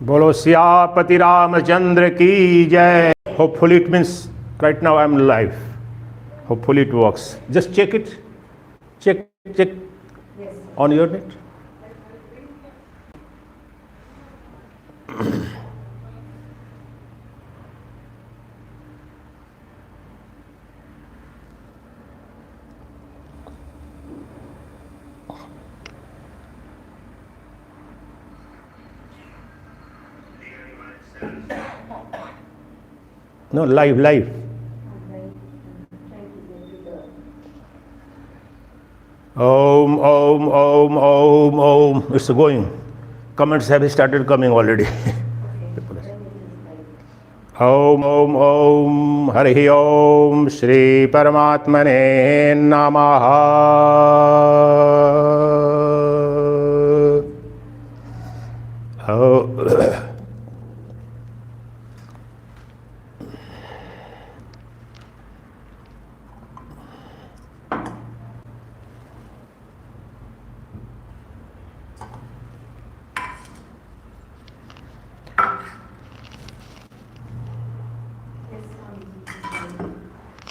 Bolo Siyapati Ramachandra ki jai. Hopefully it means right now I am live. Hopefully it works. Just check it. Check on your net. No, live. Om, om, om, om, om. It's going. Comments have started coming already. Om, om, om. Hari Om. Shri Paramatmane Namaha.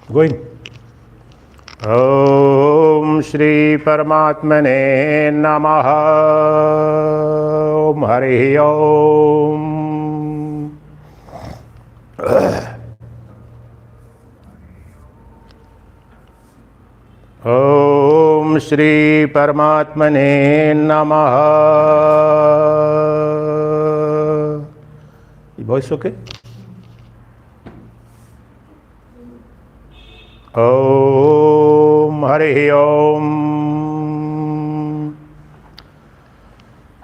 Going. Om Shri Paramatmane Namaha. Om Hari Om. Om Shri Paramatmane Namaha. Voice okay? Om Hari Om.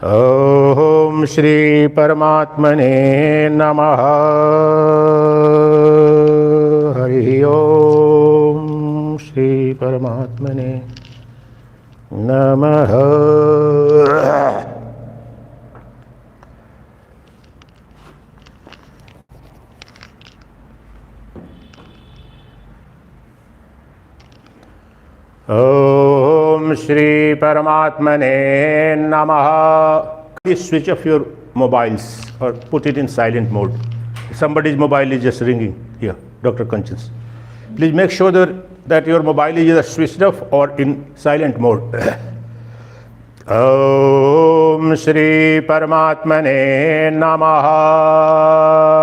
Om Shri Paramatmane Namaha. Hari Om Shri Paramatmane Namaha. Om Shri Paramatmane Namaha. Please switch off your mobiles or put it in silent mode. Somebody's mobile is just ringing here, Dr. Conscience. Please make sure that your mobile is either switched off or in silent mode. Om Shri Paramatmane Namaha.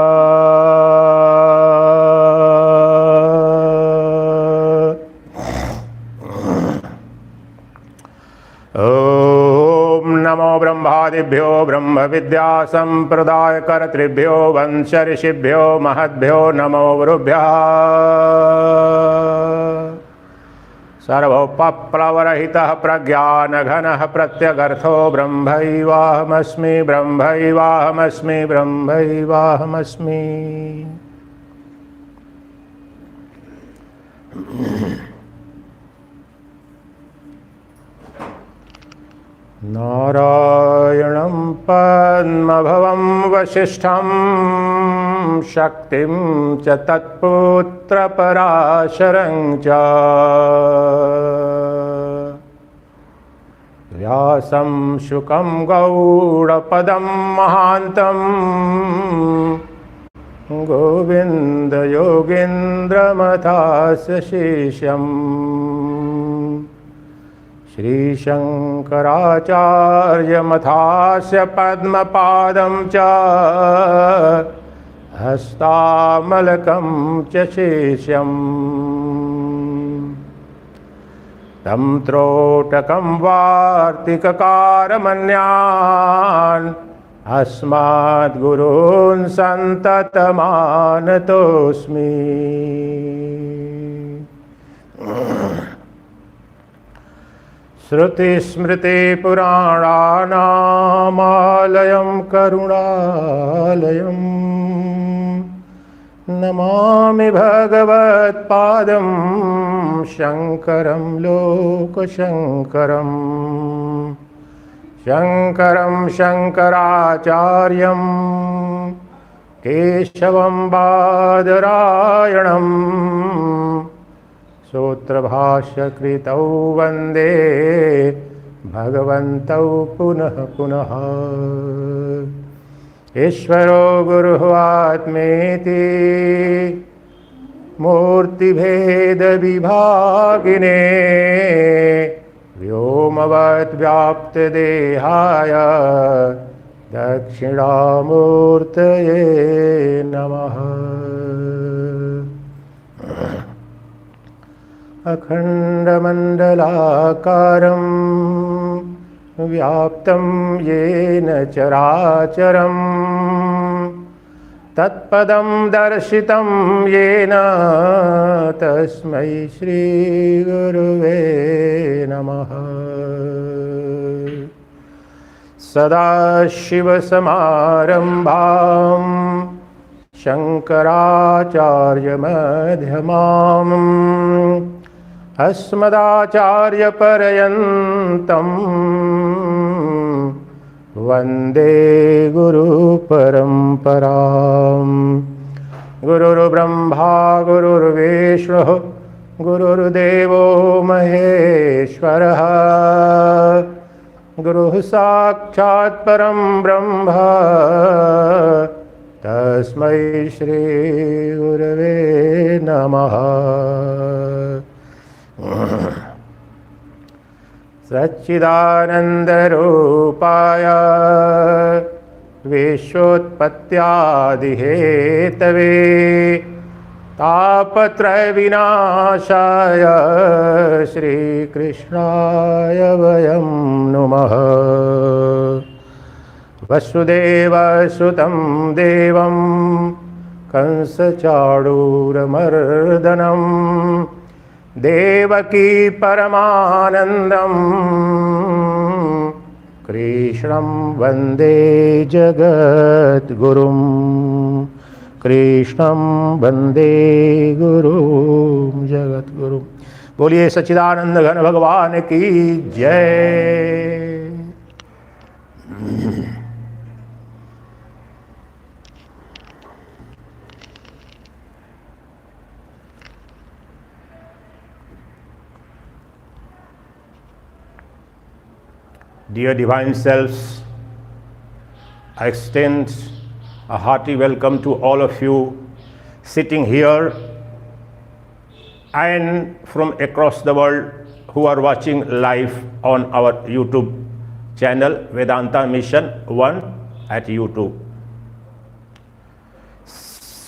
नमो ब्रह्मादिभ्यो ब्रह्म विद्या संप्रदाय कर्तृभ्यो वंश ऋषिभ्यो महद्भ्यो नमो गुरुभ्यः सर्वोपप्लवरहितः प्रज्ञानघनः प्रत्यगर्थो ब्रह्मैवाहमस्मि ब्रह्मैवाहमस्मि ब्रह्मैवाहमस्मि। नारायणं पद्मभवं वसिष्ठं शक्तिं च तत्पुत्रपराशरं च व्यासं शुकं गौडपदं महान्तं गोविन्दयोगीन्द्रमथास्य शिष्यम् श्रीशङ्कराचार्यमथास्य पद्मपादं च हस्तामलकं च शिष्यम् तं त्रोटकं वार्तिककारमन्यान् अस्माद्गुरून् सन्ततमानतोऽस्मि। श्रुतिस्मृतिपुराणानामालयं करुणालयं नमामि भगवत्पादं शङ्करं लोकशङ्करं शङ्करं शङ्कराचार्यं केशवं बादरायणं सूत्रभाष्यकृतौ वन्दे भगवन्तौ पुनः पुनः। ईश्वरो गुरुः आत्मेति मूर्तिभेद विभागिने व्योमवद् व्याप्त देहाय दक्षिणामूर्तये नमः। अखण्डमण्डलाकारं व्याप्तं येन चराचरं तत्पदं दर्शितं येन तस्मै श्रीगुरुवे नमः। सदाशिवसमारम्भां शङ्कराचार्यमध्यमाम् अस्मदाचार्यपर्यन्तं वन्दे गुरुपरम्परां। गुरुर्ब्रह्मा गुरुर्विष्णुः गुरुर्देवो महेश्वरः गुरुः साक्षात् परं ब्रह्म तस्मै श्रीगुरवे नमः। सच्चिदानन्दरूपाय विश्वोत्पत्त्यादिहेतवे तापत्रयविनाशाय श्रीकृष्णाय वयं नुमः। वसुदेवसुतं देवं कंसचाणूरमर्दनं देवकी परमानन्दं कृष्णं वन्दे जगद्गुरुं। कृष्णं वन्दे गुरुं जगद्गुरुं। बोलिए सच्चिदानंद घन भगवान की जय। Dear Divine Selves, I extend a hearty welcome to all of you sitting here and from across the world who are watching live on our YouTube channel, Vedanta Mission 1 at YouTube.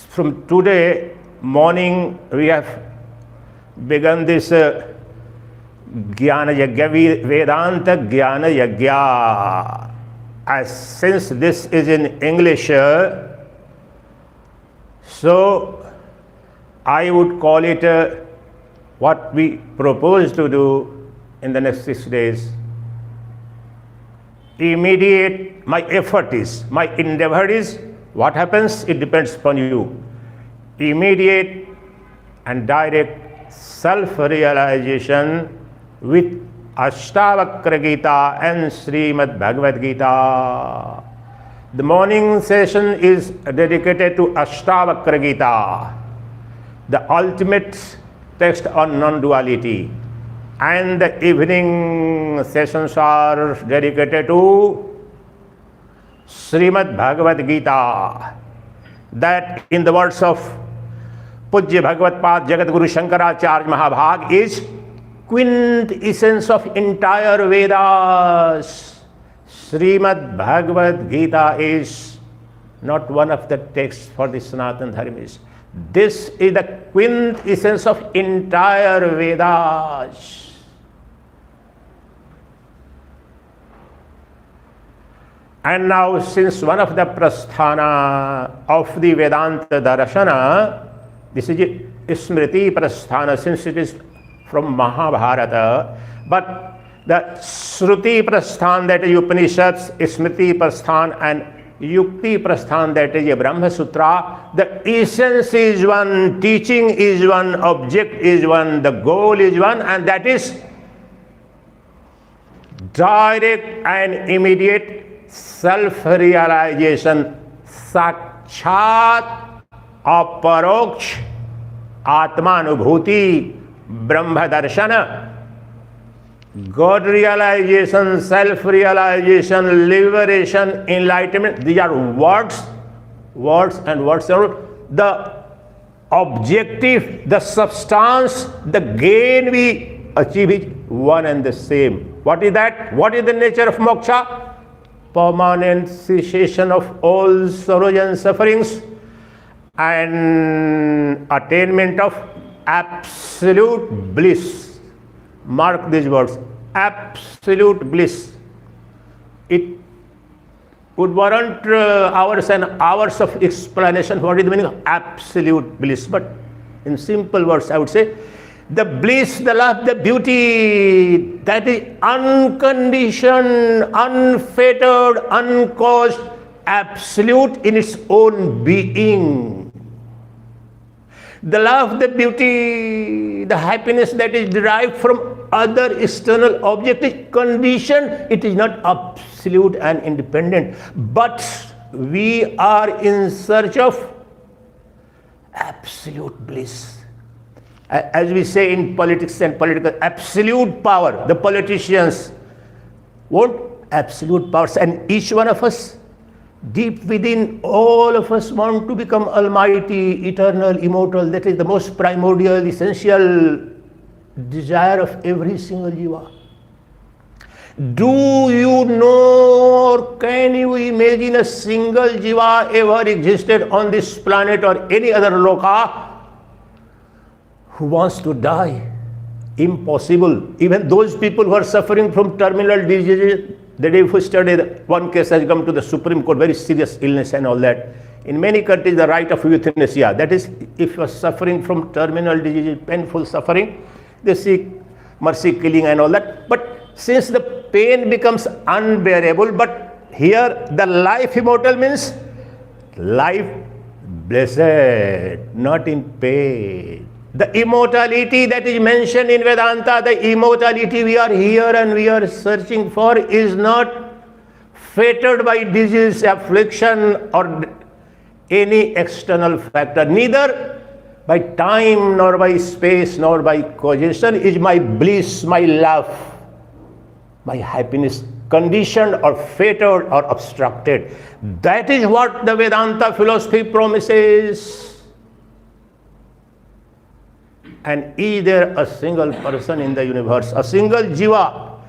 From today morning, we have begun this Gyan Yajna, Vedanta Gyan Yajna. As since this is in English, so I would call it what we propose to do in the next 6 days. Immediate, my endeavor is, what happens, it depends upon you. Immediate and direct self-realization with Ashtavakra Gita and Srimad Bhagavad Gita. The morning session is dedicated to Ashtavakra Gita, the ultimate text on non-duality, and the evening sessions are dedicated to Srimad Bhagavad Gita, that in the words of Pujya Bhagavatpad Jagadguru Shankaracharya Mahabhag is quintessence of entire Vedas. Srimad Bhagavad Gita is not one of the texts for the Sanatana Dharmis. This is the quintessence of entire Vedas. And now, since one of the prasthana of the Vedanta Darshana, this is Smriti prasthana, since it is from Mahabharata, but the Shruti prasthan, that is Upanishads, Smriti prasthan and Yukti prasthan, that is Brahma Sutra, the essence is one, teaching is one, object is one, the goal is one, and that is direct and immediate self-realization, Sakshat Aparoksh Atmanubhuti Brahma Darshana. God realization, self-realization, liberation, enlightenment, these are words and words. The objective, the substance, the gain we achieve is one and the same. What is that? What is the nature of moksha? Permanent cessation of all sorrows and sufferings and attainment of absolute bliss. Mark these words, absolute bliss. It would warrant hours and hours of explanation what is the meaning of absolute bliss. But in simple words, I would say, the bliss, the love, the beauty that is unconditioned, unfettered, uncaused, absolute in its own being. The love, the beauty, the happiness that is derived from other external object is conditioned. It is not absolute and independent. But we are in search of absolute bliss. As we say in politics and political, absolute power. The politicians want absolute powers, and each one of us, deep within, all of us want to become almighty, eternal, immortal. That is the most primordial, essential desire of every single jiva. Do you know, or can you imagine a single jiva ever existed on this planet or any other loka who wants to die? Impossible. Even those people who are suffering from terminal diseases, the day we studied, one case has come to the Supreme Court, very serious illness and all that. In many countries, the right of euthanasia, that is, if you are suffering from terminal disease, painful suffering, they seek mercy killing and all that. But since the pain becomes unbearable, but here the life immortal means life blessed, not in pain. The immortality that is mentioned in Vedanta, the immortality we are here and we are searching for, is not fettered by disease, affliction, or any external factor. Neither by time, nor by space, nor by causation is my bliss, my love, my happiness conditioned or fettered or obstructed. That is what the Vedanta philosophy promises. And is there a single person in the universe, a single jiva,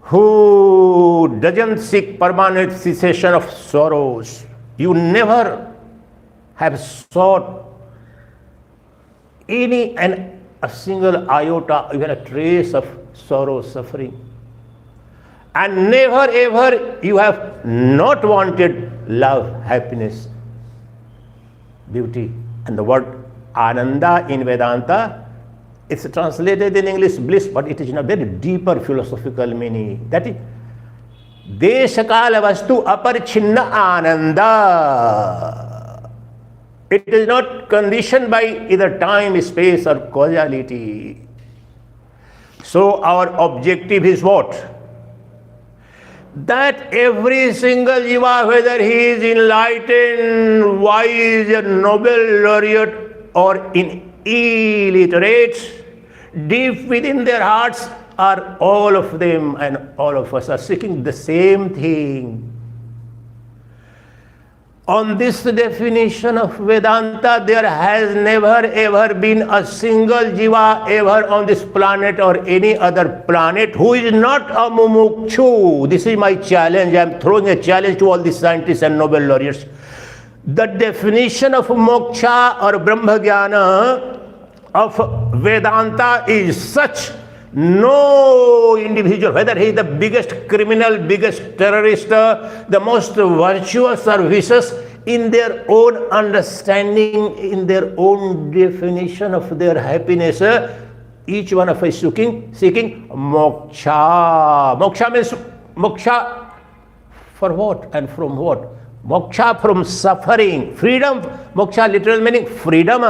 who doesn't seek permanent cessation of sorrows? You never have sought any and a single iota, even a trace of sorrow, suffering. And never ever you have not wanted love, happiness, beauty. And the word Ananda in Vedanta, it's translated in English bliss, but it is in a very deeper philosophical meaning. That is, Deshakala vastu aparichinna ananda. It is not conditioned by either time, space, or causality. So our objective is what? That every single jiva, whether he is enlightened, wise, a Nobel laureate, or in illiterate, deep within their hearts are all of them and all of us are seeking the same thing. On this definition of Vedanta, there has never ever been a single jiva ever on this planet or any other planet who is not a mumukshu. This is my challenge. I am throwing a challenge to all the scientists and Nobel laureates. The definition of moksha or Brahma Jnana of Vedanta is such, no individual, whether he is the biggest criminal, biggest terrorist, the most virtuous or vicious, in their own understanding, in their own definition of their happiness, each one of us seeking moksha. Moksha means moksha for what and from what? Moksha from suffering, freedom. Moksha literal meaning freedom.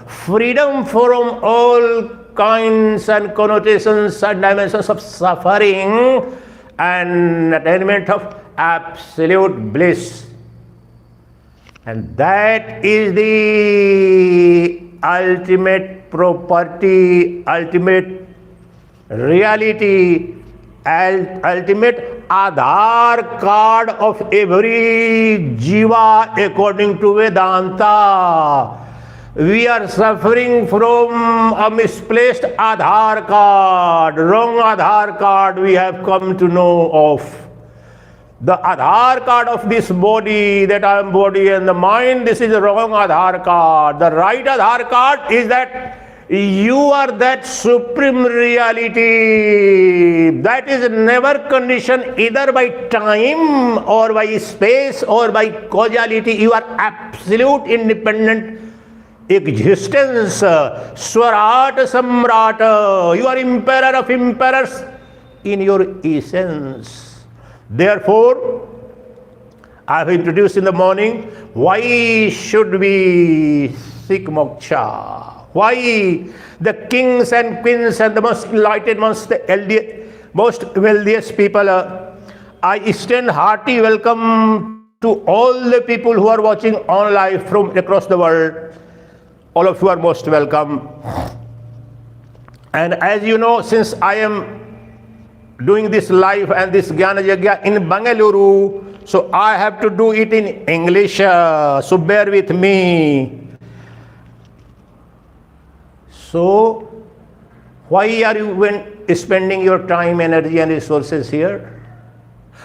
Freedom from all kinds and connotations and dimensions of suffering and attainment of absolute bliss. And that is the ultimate property, ultimate reality, ultimate Aadhaar card of every Jiva according to Vedanta. We are suffering from a misplaced Aadhaar card, wrong Aadhaar card we have come to know of. The Aadhaar card of this body, that I am body, and the mind, this is the wrong Aadhaar card. The right Aadhaar card is that you are that supreme reality that is never conditioned either by time or by space or by causality. You are absolute independent existence, Swarat Samrat. You are emperor of emperors in your essence. Therefore, I have introduced in the morning, why should we seek moksha? Why the kings and queens and the most enlightened, most wealthiest people, I extend hearty welcome to all the people who are watching on live from across the world. All of you are most welcome. And as you know, since I am doing this live and this Gyan Yajna in Bengaluru, so I have to do it in English, so bear with me. So, why are you spending your time, energy and resources here?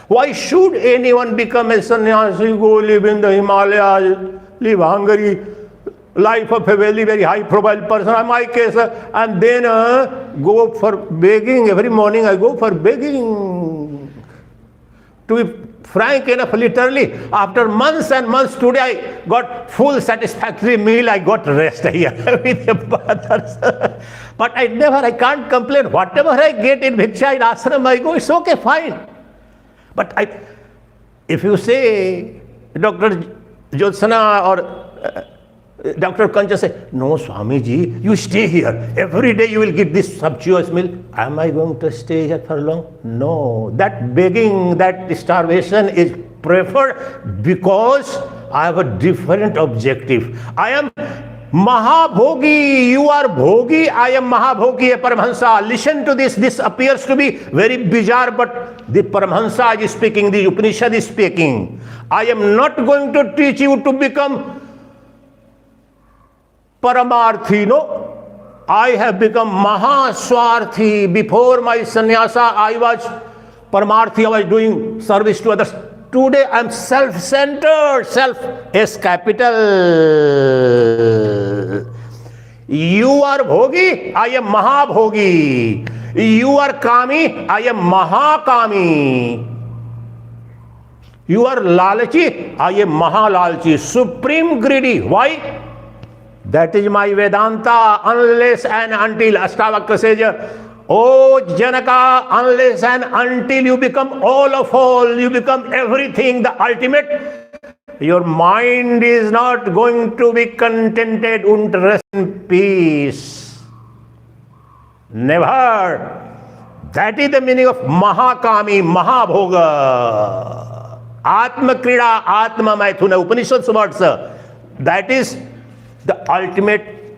Why should anyone become a sannyasi, go live in the Himalayas, live Hungary, life of a very, very high profile person, in my case, and then go for begging? Every morning I go for begging. To be frank enough, literally, after months and months, today I got full satisfactory meal, I got rest here with the brothers. But I can't complain. Whatever I get in Bhiksha, in ashram, I go, it's okay, fine. But if you say, Dr. Jyotsana or Dr. Kancha say, no, Swamiji, you stay here. Every day you will get this sumptuous meal. Am I going to stay here for long? No. That begging, that starvation is preferred because I have a different objective. I am Mahabhogi, you are Bhogi, I am Mahabhogi, a Paramahansa. Listen to this. This appears to be very bizarre, but the Paramahansa is speaking, the Upanishad is speaking. I am not going to teach you to become Paramarthi, no. I have become Mahaswarthi. Before my sannyasa, I was Paramarthi, I was doing service to others. Today I am self-centered, self S capital. You are Bhogi, I am Mahabhogi. You are Kami, I am Mahakami. You are Lalachi, I am Mahalalchi. Supreme greedy. Why? That is my Vedanta, unless and until, Ashtavakra says, oh Janaka, unless and until you become all of all, you become everything, the ultimate, your mind is not going to be contented and rest in peace. Never. That is the meaning of Mahakami, Mahabhoga. Atma Krida, Atma Maithuna, Upanishads words. That is the ultimate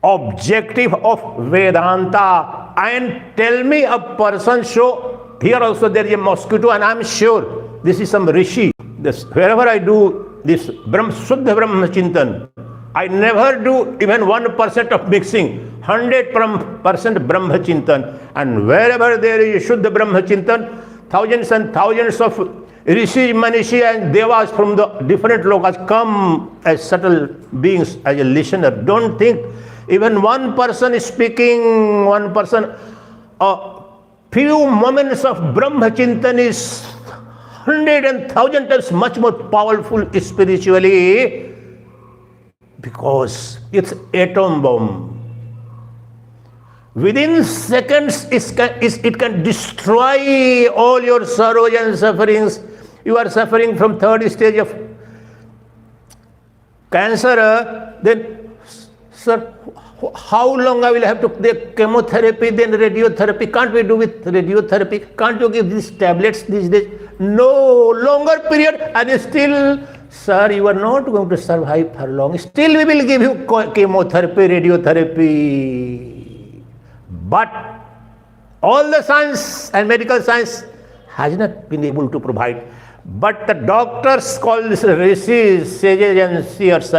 objective of Vedanta. And tell me a person, show, here also there is a mosquito, and I am sure this is some rishi. Wherever I do this Suddha Brahma Chintan, I never do even 1% of mixing, 100% Brahma Chintan. And wherever there is Shuddha Brahma Chintan, thousands and thousands of Rishi, Manishi and Devas from the different lokas come as subtle beings, as a listener. Don't think even one person is speaking, one person, a few moments of Brahma Chintan is 100 and 1,000 times much more powerful spiritually, because it's atom bomb. Within seconds, it can destroy all your sorrows and sufferings. You are suffering from third stage of cancer, then, sir, how long I will have to take chemotherapy, then radiotherapy? Can't we do with radiotherapy? Can't you give these tablets these days? No, longer period, and still, sir, you are not going to survive for long. Still, we will give you chemotherapy, radiotherapy. But all the science and medical science has not been able to provide. But the doctors called rishis, sages and seers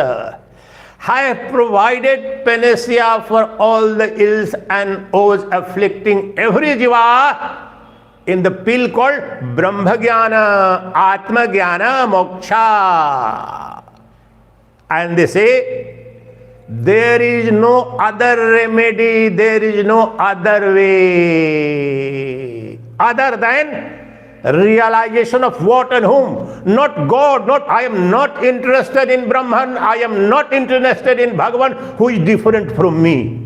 have provided panacea for all the ills and woes afflicting every jiva in the pill called Brahma Jnana, Atma Jnana, Moksha. And they say, there is no other remedy, there is no other way other than realization of what and whom? Not God, not I am not interested in Brahman, I am not interested in Bhagavan who is different from me.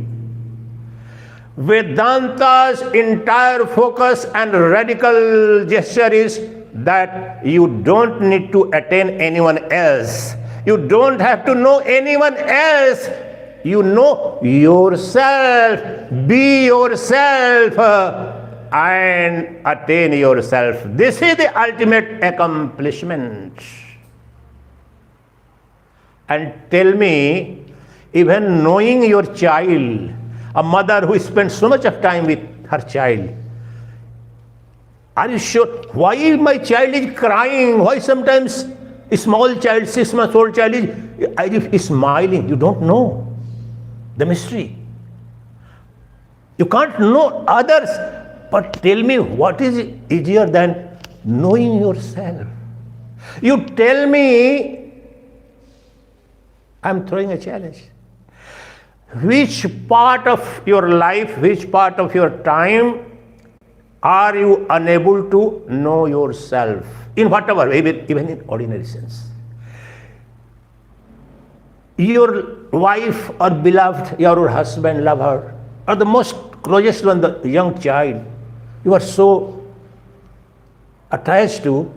Vedanta's entire focus and radical gesture is that you don't need to attain anyone else. You don't have to know anyone else. You know yourself. Be yourself and attain yourself. This is the ultimate accomplishment. And tell me, even knowing your child, a mother who spends so much of time with her child, are you sure why my child is crying? Why sometimes a small child, 6 months old child is as if he's smiling? You don't know the mystery. You can't know others. But tell me, what is easier than knowing yourself? You tell me, I'm throwing a challenge. Which part of your life, which part of your time are you unable to know yourself? In whatever, even in ordinary sense. Your wife or beloved, your husband, lover, or the most closest one, the young child, you are so attached to.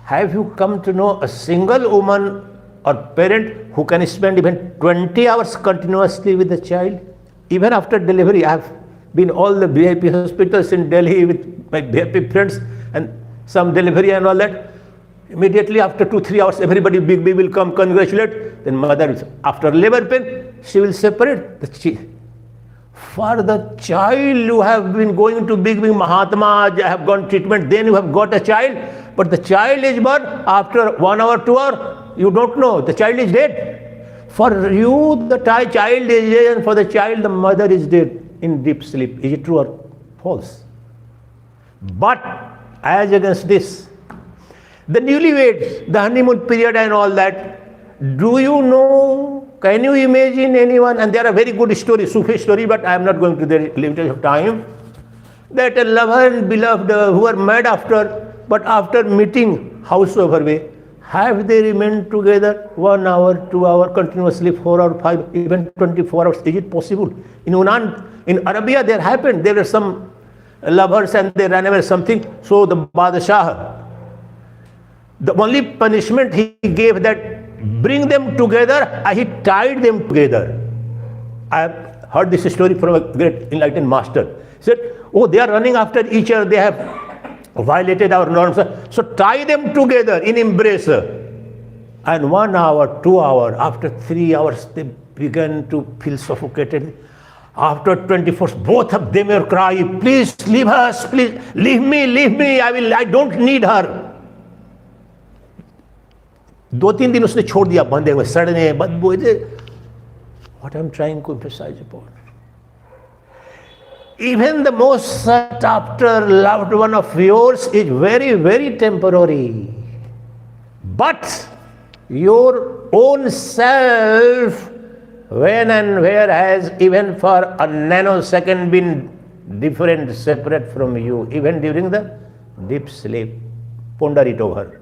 Have you come to know a single woman or parent who can spend even 20 hours continuously with the child? Even after delivery, I have been all the VIP hospitals in Delhi with my VIP friends and some delivery and all that. Immediately after 2-3 hours, everybody big will come congratulate. Then mother, after labor pain, she will separate the child. For the child, you have been going to big Mahatma, have gone treatment, then you have got a child. But the child is born after 1 hour, 2 hours, you don't know, the child is dead. For you, the child is dead, and for the child, the mother is dead in deep sleep. Is it true or false? But as against this, the newlyweds, the honeymoon period and all that, do you know? Can you imagine anyone? And there are very good stories, Sufi story, but I am not going to the limitation of time. That a lover and beloved who are mad but after meeting, howsoever way, have they remained together 1 hour, 2 hours, continuously 4 or 5, even 24 hours? Is it possible? In Unan, in Arabia, there happened. There were some lovers and they ran away something. So the Badshah, the only punishment he gave that bring them together, he tied them together. I have heard this story from a great enlightened master. He said, oh, they are running after each other, they have violated our norms. So tie them together in embrace. And 1 hour, 2 hours, after 3 hours, they began to feel suffocated. After 24, both of them will cry, please leave us, please, leave me, I don't need her. 2-3 दिन उसने छोड़ दिया, बंदे हुए सड़ने बदबू. What I'm trying to emphasize upon, even the most sought after loved one of yours is very, very temporary. But your own self, when and where has even for a nanosecond been different, separate from you, even during the deep sleep. Ponder it over.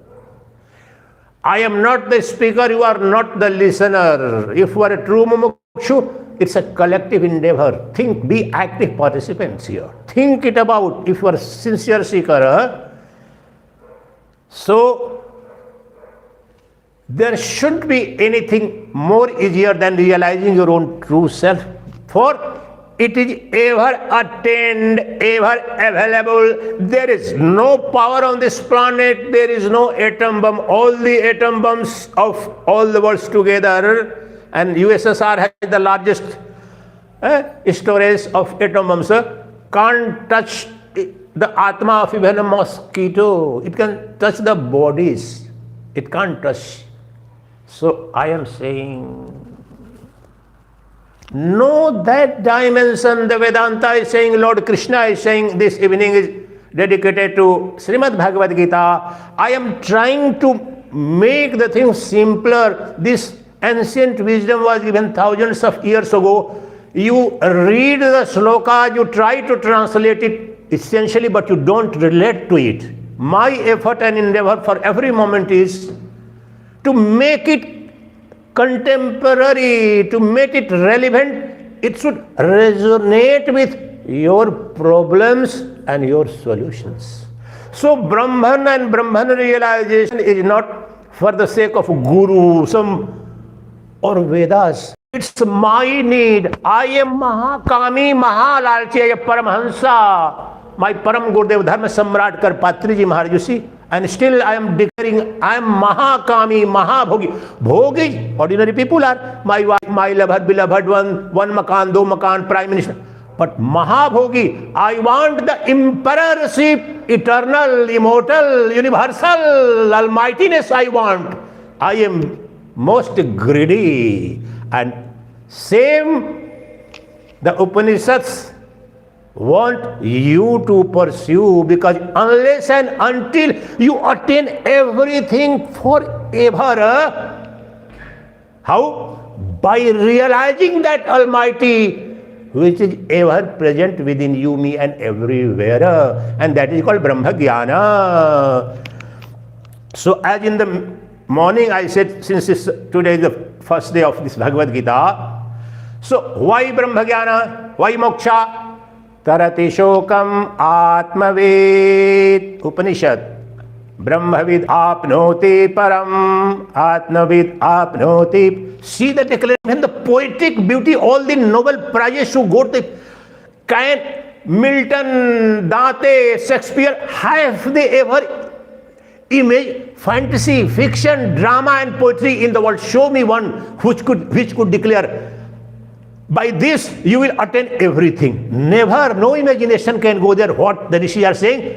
I am not the speaker, you are not the listener. If you are a true mumukshu, it's a collective endeavor. Think, be active participants here. Think it about, if you are a sincere seeker. So, there shouldn't be anything more easier than realizing your own true self. For it is ever attained, ever available. There is no power on this planet. There is no atom bomb. All the atom bombs of all the worlds together, and USSR has the largest storage of atom bombs. can't touch the Atma of even a mosquito. It can touch the bodies. It can't touch. So I am saying, know that dimension. The Vedanta is saying, Lord Krishna is saying, this evening is dedicated to Srimad Bhagavad Gita. I am trying to make the thing simpler. This ancient wisdom was given thousands of years ago. You read the sloka, you try to translate it essentially, but you don't relate to it. My effort and endeavor for every moment is to make it contemporary, to make it relevant. It should resonate with your problems and your solutions. So Brahman and Brahman realization is not for the sake of Guru or Vedas. It's my need. I am Mahakami, Mahalalchi, Paramahansa. My Param Gurudev Dharma Samrat Karpatriji Maharaj, you see, and still I am declaring I am Mahakami, Mahabhogi. Bhogi, ordinary people are my wife, my lover, beloved one makan, do makan, prime minister. But Mahabhogi, I want the emperorship, eternal, immortal, universal, almightiness I want. I am most greedy. And same, the Upanishads want you to pursue, because unless and until you attain everything forever, how? By realizing that Almighty which is ever present within you, me and everywhere, and that is called Brahma Jnana. So as in the morning I said, since today is the first day of this Bhagavad Gita, so why Brahma Jnana? Why Moksha? Tarati Shokam Atmavid Upanishad. Brahmavid apnoti param, Atmavid apnoti. See the declaration, the poetic beauty, all the Nobel Prizes who got the Kant, Milton, Dante, Shakespeare, have they ever imaged fantasy, fiction, drama and poetry in the world? Show me one which could declare, by this you will attain everything. Never, no imagination can go there. What the Rishis are saying?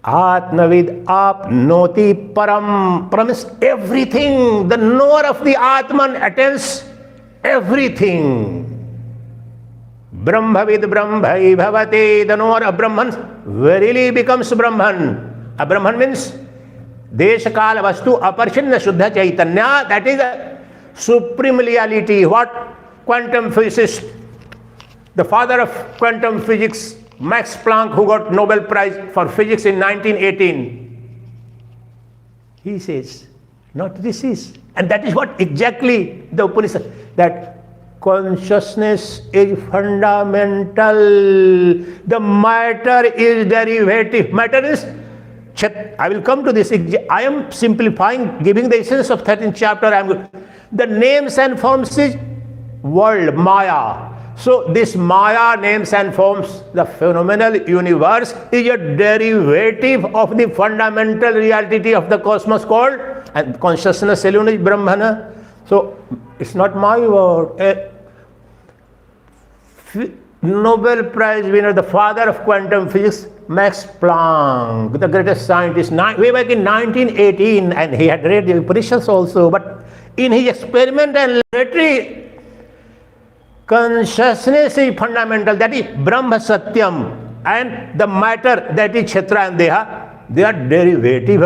Atmavid apnoti param. Param is everything. The knower of the Atman attains everything. Brahmavid brahmai bhavati. The knower of Brahman verily becomes Brahman. A Brahman means desha kala vastu aparshinna shuddha chaitanya. That is a supreme reality. What? Quantum physicist, the father of quantum physics, Max Planck, who got Nobel Prize for physics in 1918, he says, not this is. And that is what exactly the Upanishad, that consciousness is fundamental. The matter is derivative. Matter is, I will come to this. I am simplifying, giving the essence of 13th chapter. The names and forms is world, Maya. So this Maya, names and forms, the phenomenal universe, is a derivative of the fundamental reality of the cosmos called, and consciousness alone is Brahmana. So it's not my word. Nobel Prize winner, the father of quantum physics, Max Planck, the greatest scientist, way back in 1918, and he had read the Upanishads also, but in his experiment and laboratory, consciousness is fundamental, that is Brahma Satyam, and the matter, that is Kshetra and Deha, they are derivative.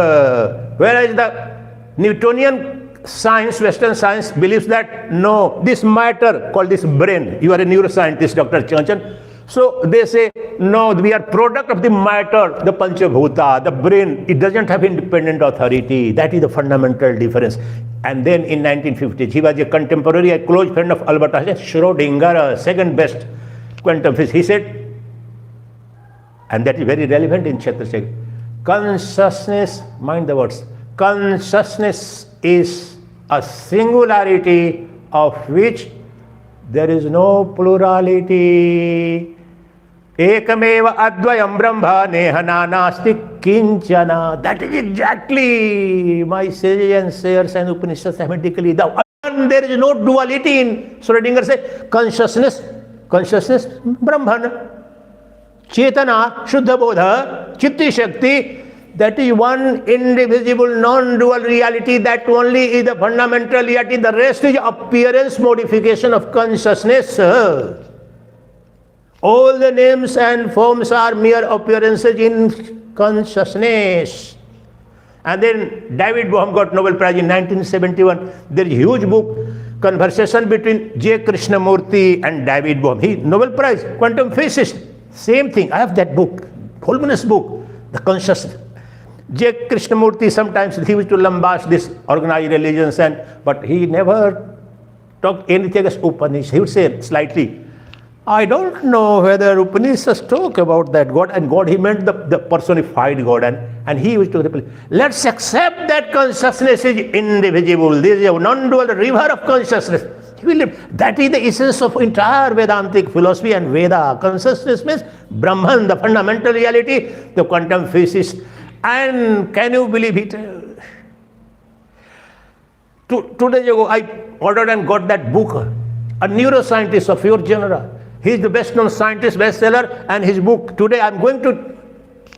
Whereas the Newtonian science, Western science, believes that no, this matter called this brain, you are a neuroscientist, Dr. Chanchan, so they say, no, we are product of the matter, the Panchabhuta, the brain, it doesn't have independent authority. That is the fundamental difference. And then in 1950s, he was a contemporary, a close friend of Albert Einstein, Schrödinger, second best quantum physicist. He said, and that is very relevant in Kshetra, consciousness, mind the words, consciousness is a singularity of which there is no plurality. Ekameva advayam brahma nehana nasti kinchana. That is exactly my sages and sayers and Upanishads thematically. There is no duality in, Schrödinger said, consciousness, Brahman. Chetana, Shuddha Bodha, Chitti Shakti, that is one indivisible, non-dual reality, that only is the fundamental reality. The rest is appearance modification of consciousness. All the names and forms are mere appearances in consciousness. And then David Bohm got Nobel Prize in 1971. There is a huge book, conversation between J. Krishnamurti and David Bohm. He Nobel Prize, quantum physicist. Same thing. I have that book, voluminous book, The Consciousness. J. Krishnamurti, sometimes he used to lambaste this organized religions, but he never talked anything against Upanishads. He would say slightly, I don't know whether Upanishads talk about that God, and God, he meant the personified God, and he used to reply, let's accept that consciousness is indivisible. This is a non-dual river of consciousness. That is the essence of entire Vedantic philosophy and Veda. Consciousness means Brahman, the fundamental reality, the quantum physicist. And can you believe it? 2 days ago, I ordered and got that book, a neuroscientist of your genre. He is the best known scientist, bestseller, and his book. Today I am going to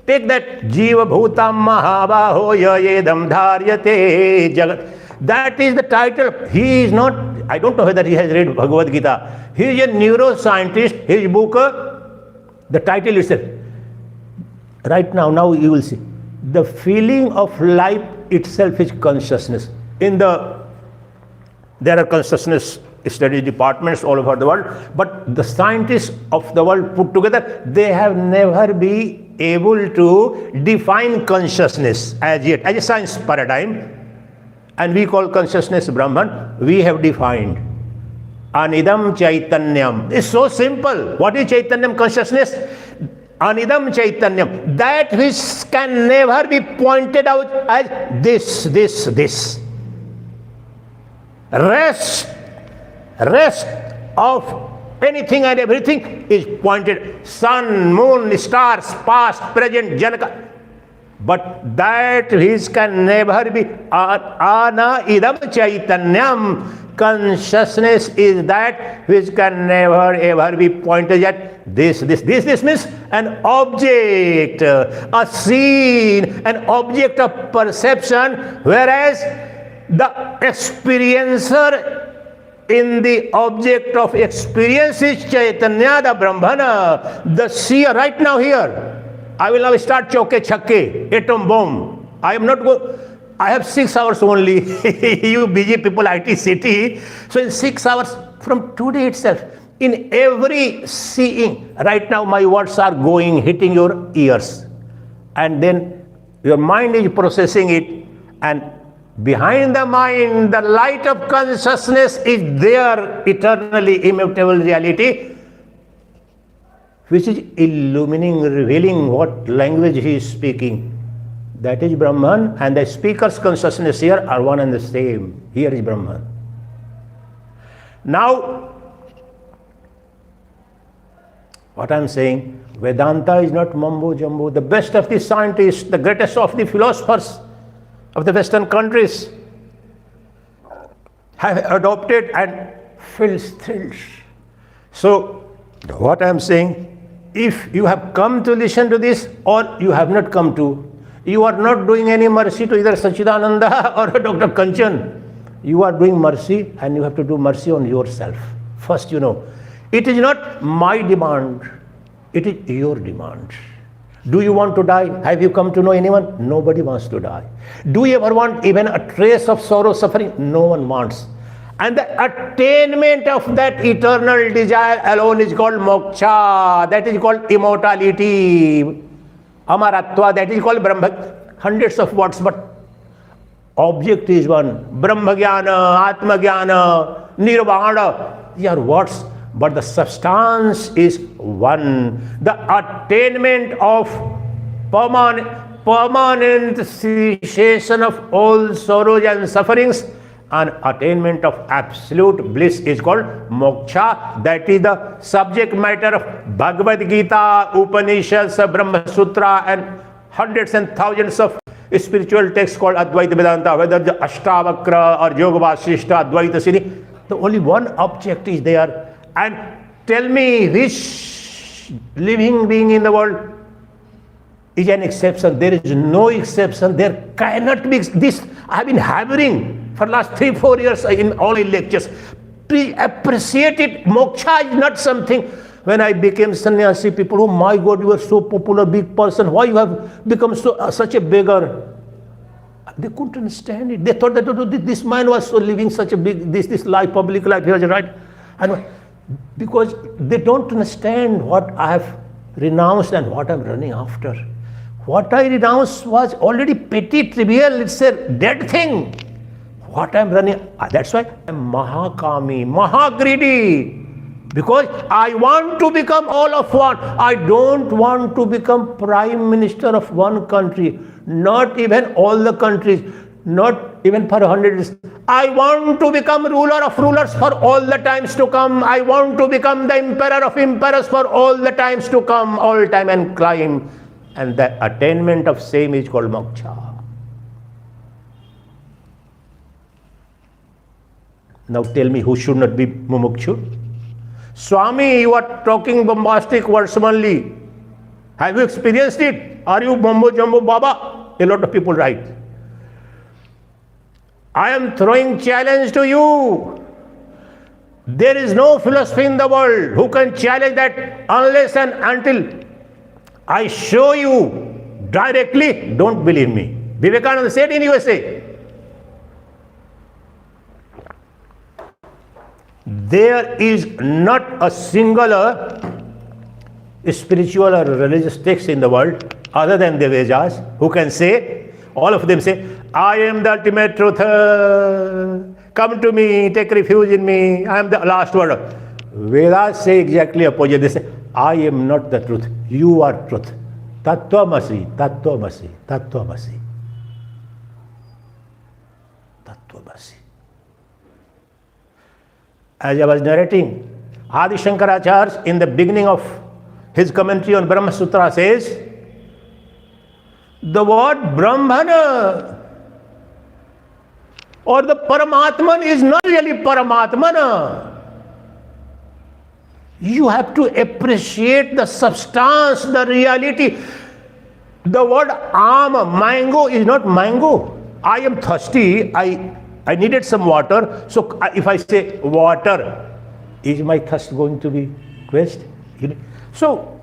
take that Jiva Bhutam Mahabaho Yedam Dharyate Jagat. That is the title. He is not, I don't know whether he has read Bhagavad Gita. He is a neuroscientist. His book, the title itself. Right now you will see. The feeling of life itself is consciousness. There are consciousness study departments all over the world, but the scientists of the world put together, they have never been able to define consciousness as yet, as a science paradigm. And we call consciousness Brahman. We have defined Anidam Chaitanyam. It's so simple. What is Chaitanyam, consciousness? Anidam Chaitanyam, that which can never be pointed out as this. Rest of anything and everything is pointed. Sun, moon, stars, past, present, Janaka. But that which can never be Ana idam Chaitanyam. Consciousness is that which can never ever be pointed at this means an object, a scene, an object of perception, whereas the experiencer in the object of experience is Chaitanya, the Brahmana, the seer. Right now here, I will now start choke chakke, atom bomb. I have 6 hours only. You busy people, IT city. So in 6 hours from today itself, in every seeing, right now my words are going, hitting your ears. And then your mind is processing it. And behind the mind, the light of consciousness is there, eternally immutable reality, which is illumining, revealing what language he is speaking. That is Brahman, and the speaker's consciousness here are one and the same. Here is Brahman. Now, what I am saying, Vedanta is not mumbo jumbo. The best of the scientists, the greatest of the philosophers of the Western countries have adopted and feels thrills. So, what I am saying, if you have come to listen to this or you have not come to, you are not doing any mercy to either Sacchidananda or Dr. Kanchan. You are doing mercy, and you have to do mercy on yourself. First, it is not my demand, it is your demand. Do you want to die? Have you come to know anyone? Nobody wants to die. Do you ever want even a trace of sorrow, suffering? No one wants. And the attainment of that eternal desire alone is called moksha. That is called immortality. Amaratva, that is called Brahma. Hundreds of words, but object is one. Brahma Jnana, Atma Jnana, Nirvana. These are words, but the substance is one. The attainment of permanent cessation of all sorrows and sufferings, and attainment of absolute bliss is called moksha. That is the subject matter of Bhagavad Gita, Upanishads, Brahma Sutras, and hundreds and thousands of spiritual texts called Advaita Vedanta, whether the Ashtavakra or Yoga Vasishta, Advaita Siddhi. The only one object is there. And tell me which living being in the world is an exception. There is no exception. There cannot be this. I have been hammering for last 3-4 years in all my lectures. Please appreciate it. Moksha is not something. When I became sannyasi, people, oh my God, you are so popular, big person. Why you have become such a beggar? They couldn't understand it. They thought that this man was so living such a big, this life, public life, he was right. And because they don't understand what I have renounced and what I'm running after. What I renounced was already petty, trivial, it's a dead thing. What I'm running, that's why I'm Mahakami, Mahagreedy. Because I want to become all of one. I don't want to become Prime Minister of one country. Not even all the countries. Not even for 100 years. I want to become ruler of rulers for all the times to come. I want to become the emperor of emperors for all the times to come. All time and climb. And the attainment of same is called moksha. Now tell me, who should not be mumukshu? Swami, you are talking bombastic words only. Have you experienced it? Are you Mambo Jumbo Baba? A lot of people write. I am throwing challenge to you. There is no philosophy in the world who can challenge that unless and until I show you directly. Don't believe me. Vivekananda said in USA, there is not a single spiritual or religious text in the world other than the Vedas who can say, all of them say, I am the ultimate truth. Come to me, take refuge in me. I am the last word. Vedas say exactly opposite. They say, I am not the truth. You are truth. Tattvamasi, Tattvamasi, Tattvamasi. Tattvamasi. As I was narrating, Adi Shankaracharya in the beginning of his commentary on Brahma Sutras says, the word Brahmana or the Paramatman is not really Paramatman. You have to appreciate the substance, the reality. The word mango is not mango. I am thirsty. I needed some water. So if I say water, is my thirst going to be quenched? So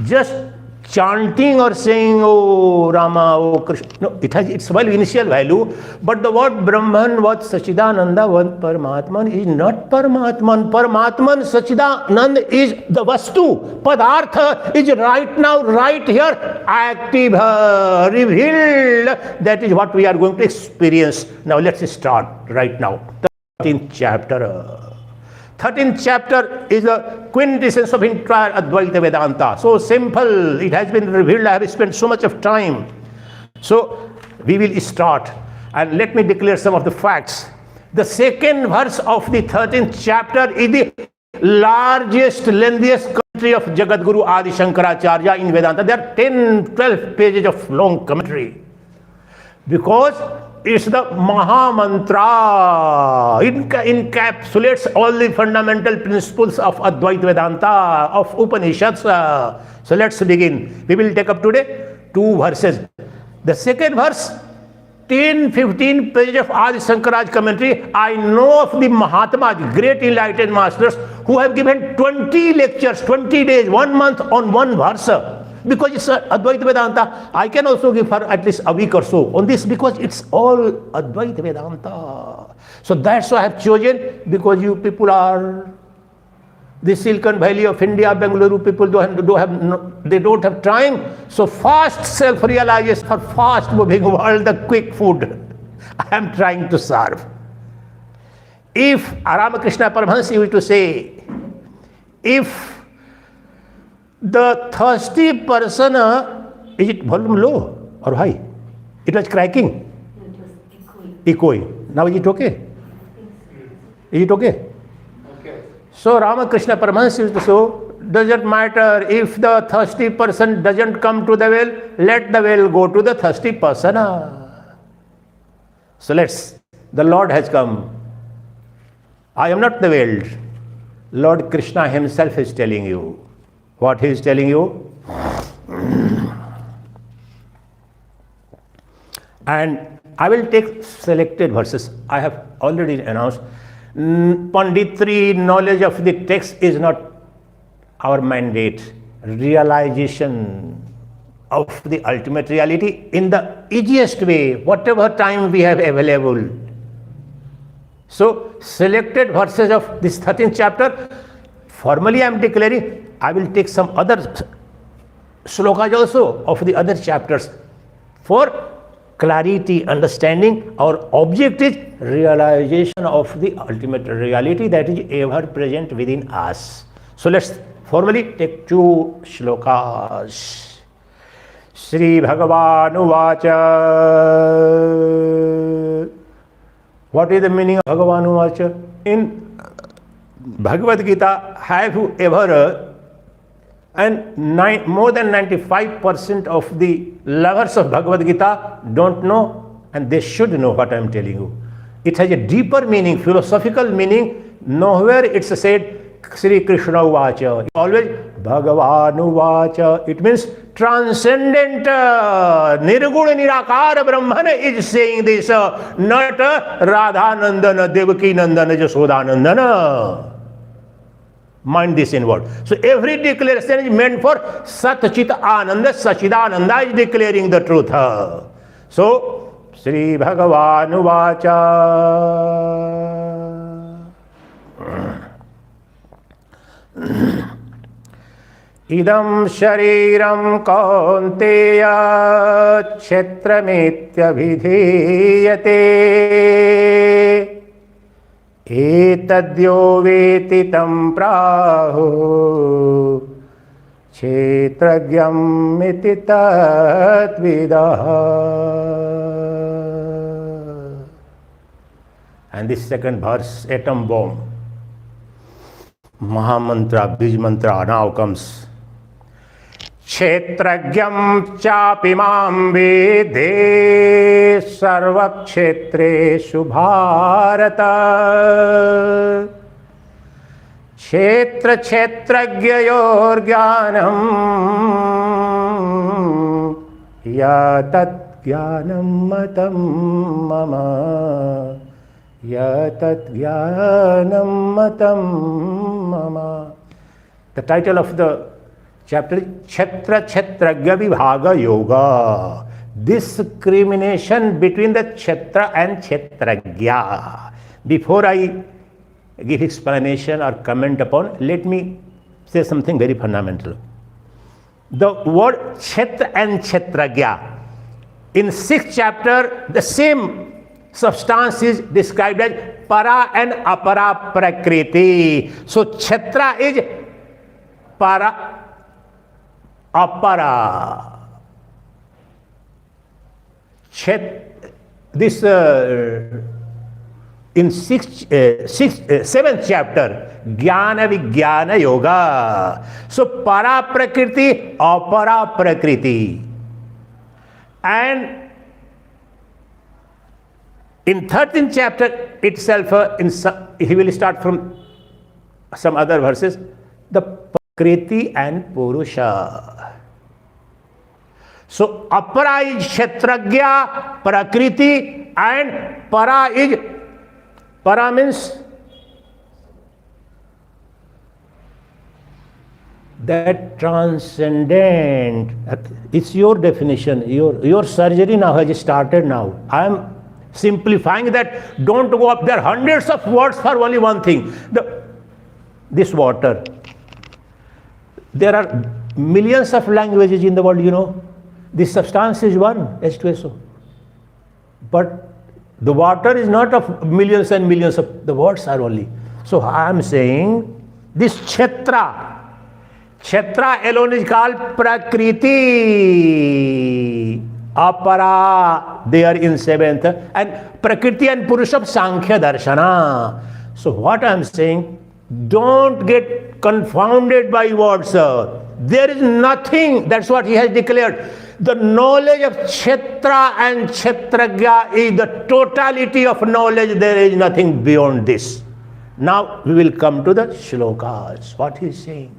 just chanting or saying, oh Rama, oh Krishna, no, it has its initial value, but the word Brahman, what Sacchidananda, what Paramatman is not Paramatman. Paramatman, Sacchidananda is the Vastu. Padartha is right now, right here, active, revealed. That is what we are going to experience. Now let's start right now. 13th chapter. 13th chapter is the quintessence of entire Advaita Vedanta. So simple, it has been revealed. I have spent so much of time. So we will start and let me declare some of the facts. The second verse of the 13th chapter is the largest, lengthiest commentary of Jagadguru Adi Shankaracharya in Vedanta. There are 10-12 pages of long commentary. Because it's the Maha Mantra. It encapsulates all the fundamental principles of Advaita Vedanta, of Upanishads. So let's begin. We will take up today 2 verses. The second verse, 10-15 pages of Adi Shankaracharya commentary. I know of the Mahatmas, great enlightened masters, who have given 20 lectures, 20 days, 1 month on one verse. Because it's Advaita Vedanta, I can also give her at least a week or so on this because it's all Advaita Vedanta. So that's why I have chosen, because you people are the Silicon Valley of India, Bengaluru people they don't have time. So fast self-realization for fast moving world, the quick food I am trying to serve. If Ramakrishna Paramahansa used to say, if the thirsty person, is it volume low or high? It was cracking. It was echoing. Now is it okay? Is it okay? Okay. So Ramakrishna Paramahansa used to say, doesn't matter if the thirsty person doesn't come to the well, let the well go to the thirsty person. So the Lord has come. I am not the well. Lord Krishna himself is telling you. what he is telling you. And I will take selected verses. I have already announced. Panditri, knowledge of the text is not our mandate. Realization of the ultimate reality in the easiest way, whatever time we have available. So, selected verses of this 13th chapter, formally I am declaring, I will take some other slokas also of the other chapters for clarity, understanding. Our object is realization of the ultimate reality that is ever present within us. So let's formally take two shlokas. Sri Bhagavan Uvacha. What is the meaning of Bhagavan Uvacha? In Bhagavad Gita, have you ever and more than 95% of the lovers of Bhagavad Gita don't know, and they should know what I am telling you. It has a deeper meaning, philosophical meaning. Nowhere it's said Sri Krishna Uvacha. Always Bhagavan Uvacha. It means transcendent, Nirguna Nirakara Brahman is saying this, not Radha Nandana, Devaki Nandana, Jasoda Nandana. Mind this inward. So every declaration is meant for Sat Chit Ananda, Sacchidananda is declaring the truth. So, Sri Bhagavan Uvacha. Idam shariram kaunteya kshetramitya vidhiyate. Etadyo veti tam prahu kshetragyam iti tatvidaha. And this second verse, atom bomb, Mahamantra, Bij mantra now comes. Kshetragyam chapimam vede sarvakshetreshu bharata. Kshetra kshetragyayor jnanam yatat jnanam matam mama. Yatat jnanam matam mama. The title of the chapter is Kshetra Kshetragya Vibhaga Yoga. Discrimination between the Kshetra and Kshetragya. Before I give explanation or comment upon, let me say something very fundamental. The word Kshetra and Kshetragya, in 6th chapter, the same substance is described as para and apara prakriti. So Kshetra is para, apara. This in 7th chapter, Jnana Vijnana Yoga. So para prakriti, apara prakriti. And in 13th chapter itself, he will start from some other verses, the Prakriti and Purusha. So, apara is Kshetragya, Prakriti, and para means that transcendent. It's your definition. Your surgery now has started now. I am simplifying that. Don't go up. There are hundreds of words for only one thing. This water. There are millions of languages in the world, you know. This substance is one, H2SO. But the water is not of millions and millions of, the words are only. So I am saying this Kshetra alone is called Prakriti. Apara, they are in 7th. And Prakriti and Purusha, Sankhya Darshana. So what I am saying, don't get confounded by words. There is nothing, that's what he has declared. The knowledge of Kshetra and Kshetragya is the totality of knowledge. There is nothing beyond this. Now we will come to the shlokas. What he is saying.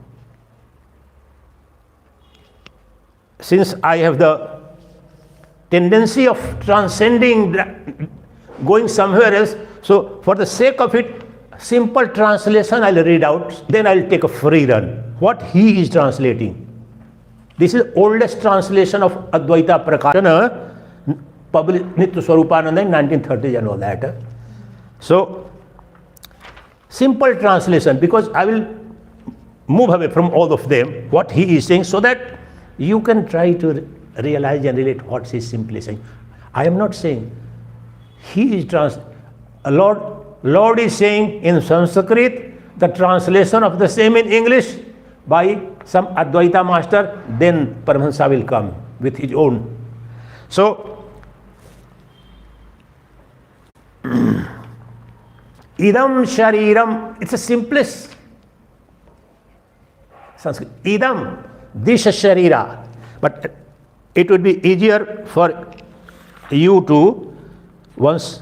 since I have the tendency of transcending, going somewhere else, so for the sake of it, simple translation I'll read out, then I'll take a free run. What he is translating. This is oldest translation of Advaita Prakashana, published Nitya Swarupananda in 1930s and all that. So, simple translation, because I will move away from all of them, what he is saying, so that you can try to realize and relate what he is simply saying. I am not saying he is Lord is saying in Sanskrit, the translation of the same in English by some Advaita master, then Paramahansa will come with his own. So, idam shariram, it's the simplest Sanskrit. Idam, this sharira. But it would be easier for you to, once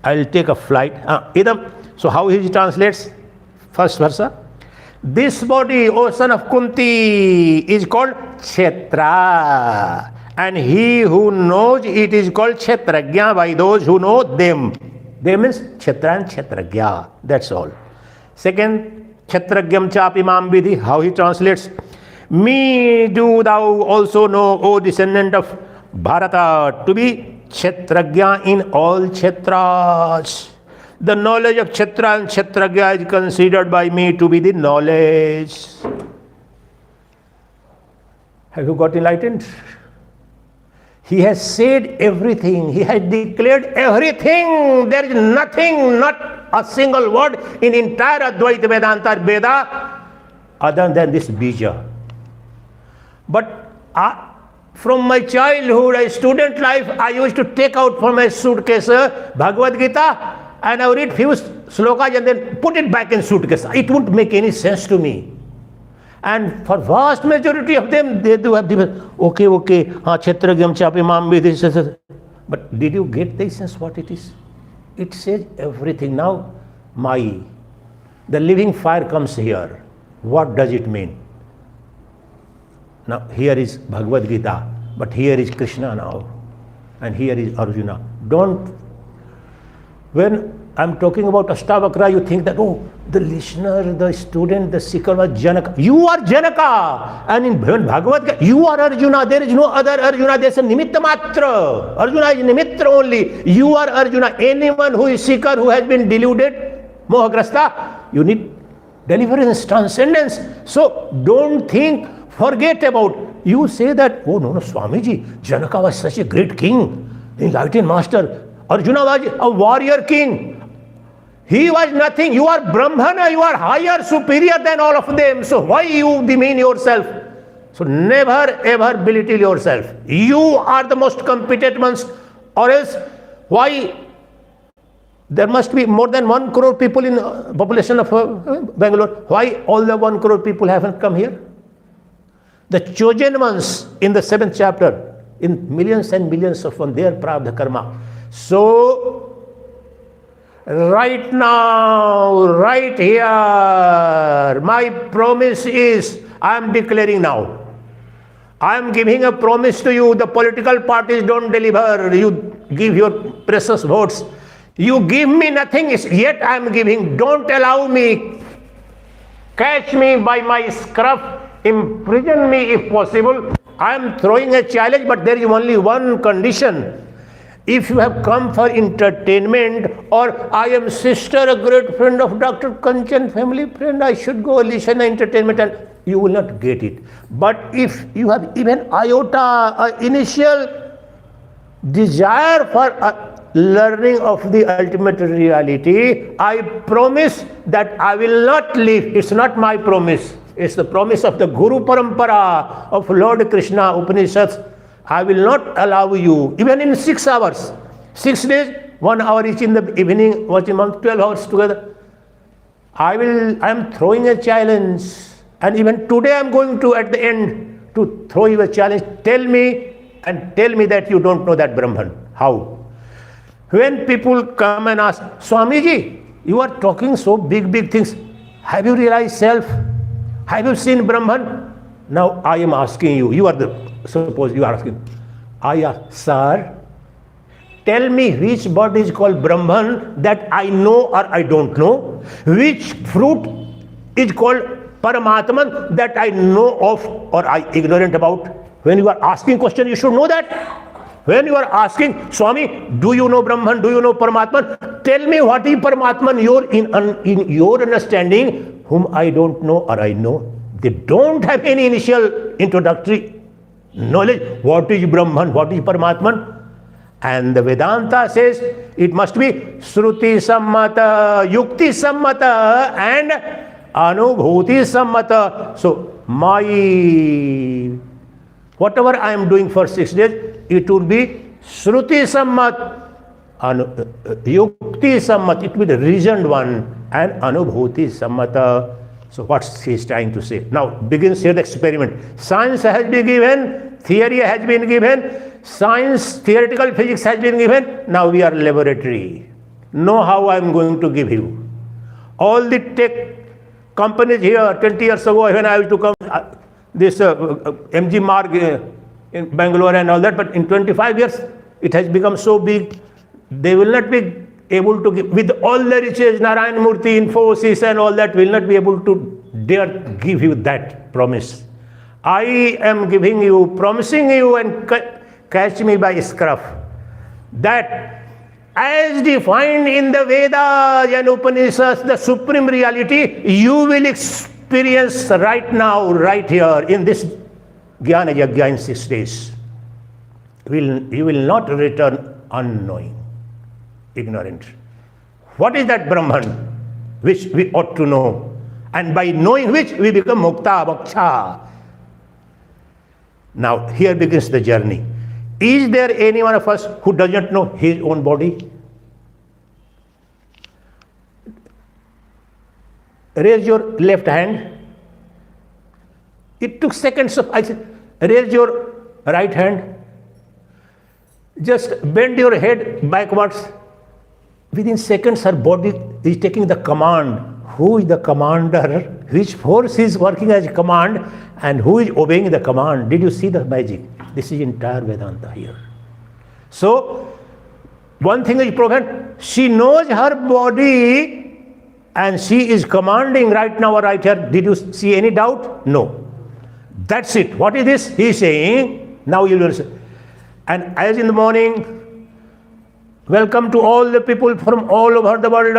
I'll take a flight. Idam. So how he translates? First versa. This body, O son of Kunti, is called Kshetra. And he who knows it is called Kshetragya by those who know them. Them means Kshetra and Kshetragya. That's all. Second, Kshetragyam chapi mam vidhi. How he translates? Me do thou also know, O descendant of Bharata, to be Kshetragya in all Kshetras. The knowledge of Kshetra and Kshetragya is considered by me to be the knowledge. Have you got enlightened? He has said everything. He has declared everything. There is nothing, not a single word in entire Advaita Vedanta Veda other than this bija. But from my childhood, student life, I used to take out from my suitcase Bhagavad Gita and I would read few slokas and then put it back in suitcase. It wouldn't make any sense to me. And for vast majority of them, they do have okay, Kshetragyam chapi mam vidhi. But did you get the essence what it is? It says everything. Now, the living fire comes here. What does it mean? Now, here is Bhagavad Gita, but here is Krishna now, and here is Arjuna. When I'm talking about Ashtavakra, you think that, oh, the listener, the student, the seeker was Janaka. You are Janaka. And in Bhagavad Gita, you are Arjuna. There is no other Arjuna. There is a Nimitta Matra. Arjuna is Nimitta only. You are Arjuna. Anyone who is seeker, who has been deluded, Mohagrasta, you need deliverance, transcendence. So don't think, forget about. You say that, oh no, Swamiji, Janaka was such a great king, enlightened master. Arjuna was a warrior king. He was nothing. You are Brahmana. You are higher, superior than all of them. So why you demean yourself? So never ever belittle yourself. You are the most competent ones. Or else, why? There must be more than 1 crore people in population of Bangalore. Why all the 1 crore people haven't come here? The chosen ones in the 7th chapter, in millions and millions of one, their prarabdha karma. So, right now, right here, my promise is, I am declaring now. I am giving a promise to you. The political parties don't deliver. You give your precious votes. You give me nothing, yet I am giving. Don't allow me. Catch me by my scruff. Imprison me if possible. I am throwing a challenge, but there is only one condition. If you have come for entertainment, or I am sister, a great friend of Dr. Kanchan, family friend, I should go listen to entertainment, and you will not get it. But if you have even iota, initial desire for learning of the ultimate reality, I promise that I will not leave. It's not my promise. It's the promise of the Guru Parampara of Lord Krishna, Upanishads. I will not allow you, even in 6 hours, 6 days, 1 hour each in the evening, watching 12 hours together. I am throwing a challenge, and even today I am going to, at the end, to throw you a challenge. Tell me that you don't know that Brahman. How? When people come and ask, Swamiji, you are talking so big things. Have you realized self? Have you seen Brahman? Now I am asking you, you are the suppose you are asking, sir, tell me which bird is called Brahman that I know or I don't know, which fruit is called Paramatman that I know of or I ignorant about. When you are asking question, you should know that. When you are asking, Swami, do you know Brahman, do you know Paramatman? Tell me what is Paramatman in your understanding, whom I don't know or I know. They don't have any initial introductory knowledge. What is Brahman, what is Paramatman? And the Vedanta says it must be Shruti Sammata, Yukti Sammata and Anubhuti Sammata. So my whatever I am doing for 6 days, it would be Shruti Sammat, Yukti Sammat, it will be the reasoned one, and Anubhuti Sammata. So what he is trying to say. Now begins here the experiment. Science has been given, theory has been given, science, theoretical physics has been given. Now we are laboratory. Know how I am going to give you. All the tech companies here, 20 years ago when I used to come, this MG Marg in Bengaluru and all that, but in 25 years it has become so big, they will not be able to give, with all the riches, Narayan Murthy, Infosys and all that, will not be able to dare give you that promise. I am giving you, promising you, and catch me by scruff, that as defined in the Vedas and Upanishads, the supreme reality, you will experience right now, right here, in this Gyan Yajna in 6 days. You will not return unknowing, ignorant. What is that Brahman which we ought to know? And by knowing which we become Mukta, Moksha. Now here begins the journey. Is there any one of us who doesn't know his own body? Raise your left hand. It took seconds of, I said, raise your right hand. Just bend your head backwards. Within seconds, her body is taking the command. Who is the commander? Which force is working as command? And who is obeying the command? Did you see the magic? This is entire Vedanta here. So, one thing is proven. She knows her body and she is commanding right now or right here. Did you see any doubt? No. That's it. What is this? He is saying, now you will say. And as in the morning, welcome to all the people from all over the world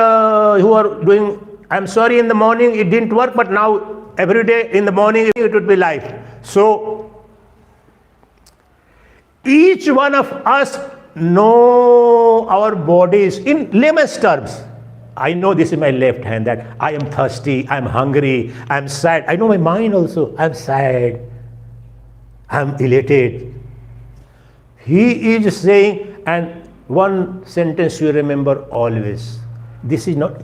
who are doing, I'm sorry in the morning it didn't work, but now every day in the morning it would be live. So, each one of us know our bodies in layman's terms. I know this is my left hand, that I am thirsty, I am hungry, I am sad. I know my mind also, I am sad, I am elated. He is saying, and one sentence you remember always. This is not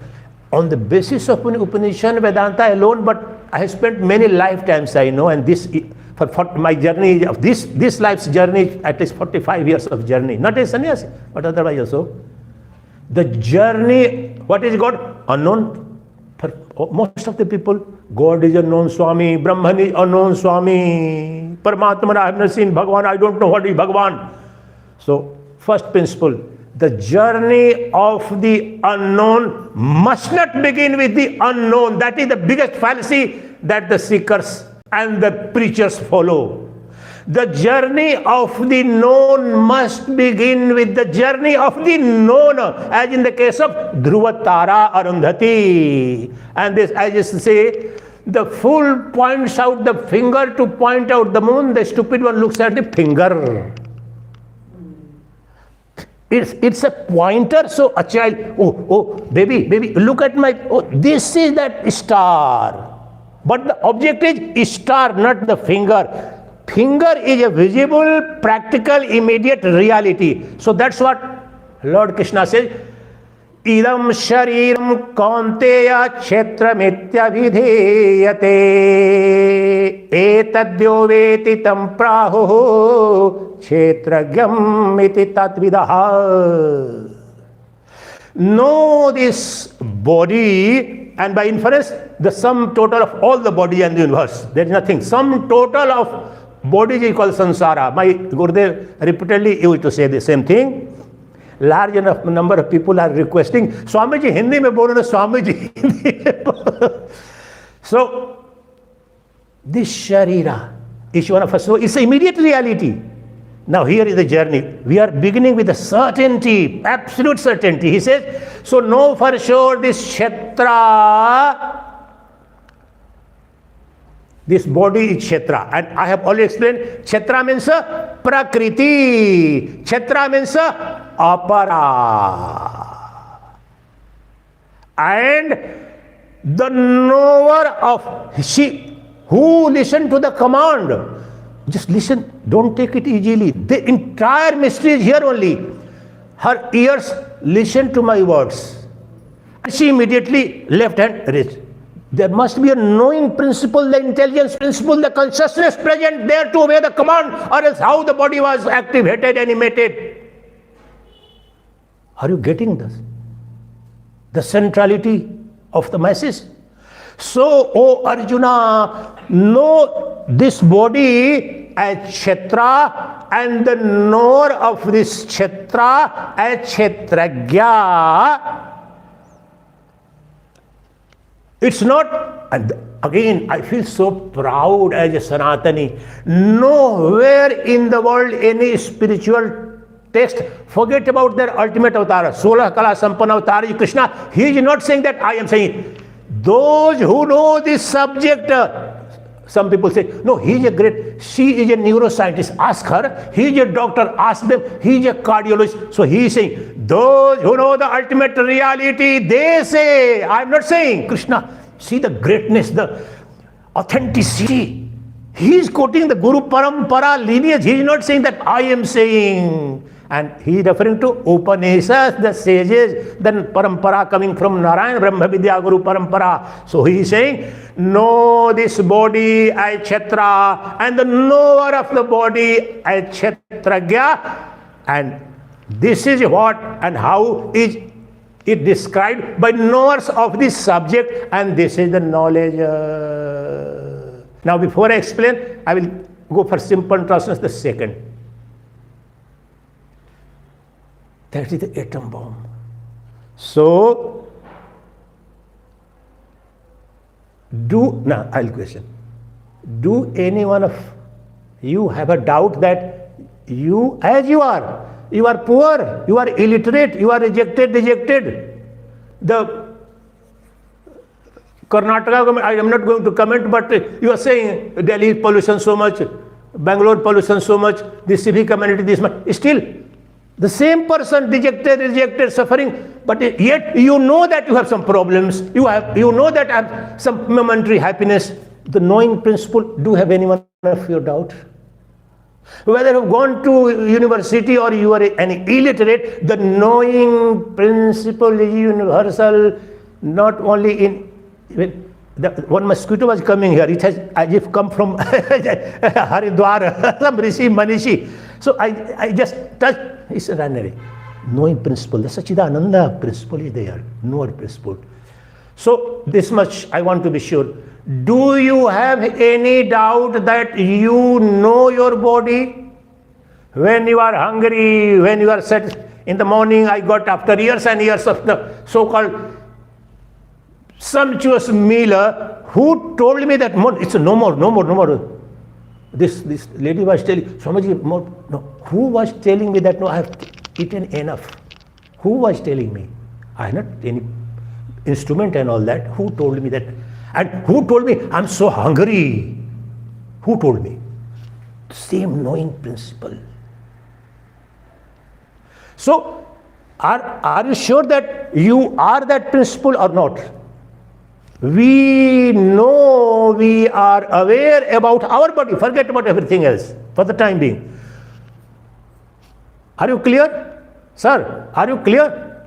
on the basis of Upanishad Vedanta alone, but I have spent many lifetimes, I know, and this for my journey of this life's journey, at least 45 years of journey, not as sannyasi, but otherwise also. The journey, what is God? Unknown. For most of the people, God is unknown, Swami, Brahman is unknown, Swami, Paramatman I have not seen, Bhagavan I don't know what is Bhagavan. So, first principle, the journey of the unknown must not begin with the unknown. That is the biggest fallacy that the seekers and the preachers follow. The journey of the known must begin with the journey of the known, as in the case of Dhruva Tara Arundhati. And this, I just say, the fool points out the finger to point out the moon, the stupid one looks at the finger. It's a pointer, so a child, oh, baby, look at my, this is that star. But the object is star, not the finger. Finger is a visible, practical, immediate reality. So that's what Lord Krishna says, idam shariram kaunteya kshetramitya vidheyate etadyo veti tam praho kshetragyam iti tatvidaha. Know this body, and by inference, the sum total of all the body and the universe. There is nothing. Sum total of body is called samsara. My Gurudev repeatedly used to say the same thing. Large enough number of people are requesting, Swamiji, Hindi mein bolo na, Swamiji, Hindi mein bolo. So, this Sharira, each one of us, so it's immediate reality. Now here is the journey. We are beginning with a certainty, absolute certainty. He says, so know for sure this Kshetra, this body is Kshetra. And I have already explained, Kshetra means Prakriti. Kshetra means Apara. And the knower of she who listen to the command. Just listen, don't take it easily. The entire mystery is here only. Her ears listen to my words. And she immediately left hand raised. There must be a knowing principle, the intelligence principle, the consciousness present there to obey the command, or else how the body was activated, animated. Are you getting this? The centrality of the masses. So, O Arjuna, know this body as Kshetra, and the knower of this Kshetra as Kshetragya. It's not, and again, I feel so proud as a Sanatani. Nowhere in the world any spiritual text, forget about their ultimate avatar, Solah Kala Sampanna avatar is Krishna. He is not saying that I am saying. Those who know this subject, some people say, no, he is a great, she is a neuroscientist, ask her. He is a doctor, ask them. He is a cardiologist. So he is saying, those who know the ultimate reality, they say, I am not saying, Krishna, see the greatness, the authenticity. He is quoting the Guru Parampara lineage. He is not saying that I am saying. And he is referring to Upanishads, the sages, then Parampara coming from Narayana, Brahma Vidya Guru Parampara. So he is saying, know this body as Kshetra, and the knower of the body as Kshetragya. And this is what and how is it described by knowers of this subject, and this is the knowledge. Now before I explain, I will go for simple translation, the second. That is the atom bomb. So, I'll question. Do any one of you have a doubt that you, as you are poor, you are illiterate, you are rejected. The Karnataka, I am not going to comment, but you are saying Delhi pollution so much, Bangalore pollution so much, the civic community this much. Still, the same person rejected, suffering, but yet you know that you have some problems, you know that I have some momentary happiness. The knowing principle, do have any one of your doubt? Whether you have gone to university or you are an illiterate, the knowing principle is universal, not only in one mosquito was coming here, it has as if come from Haridwar, some Rishi Manishi. So I just touched, it's an ordinary. Knowing principle, the Sacchidananda principle is there, knower principle. So this much I want to be sure. Do you have any doubt that you know your body? When you are hungry, when you are set in the morning, I got after years and years of the so-called sumptuous meal, who told me that it's no more. This lady was telling, Swamiji, more, no. Who was telling me that, no, I have eaten enough? Who was telling me? I had not any instrument and all that. Who told me that? And who told me, I'm so hungry? Who told me? Same knowing principle. So, are you sure that you are that principle or not? We know, we are aware about our body. Forget about everything else for the time being. Are you clear? Sir, are you clear?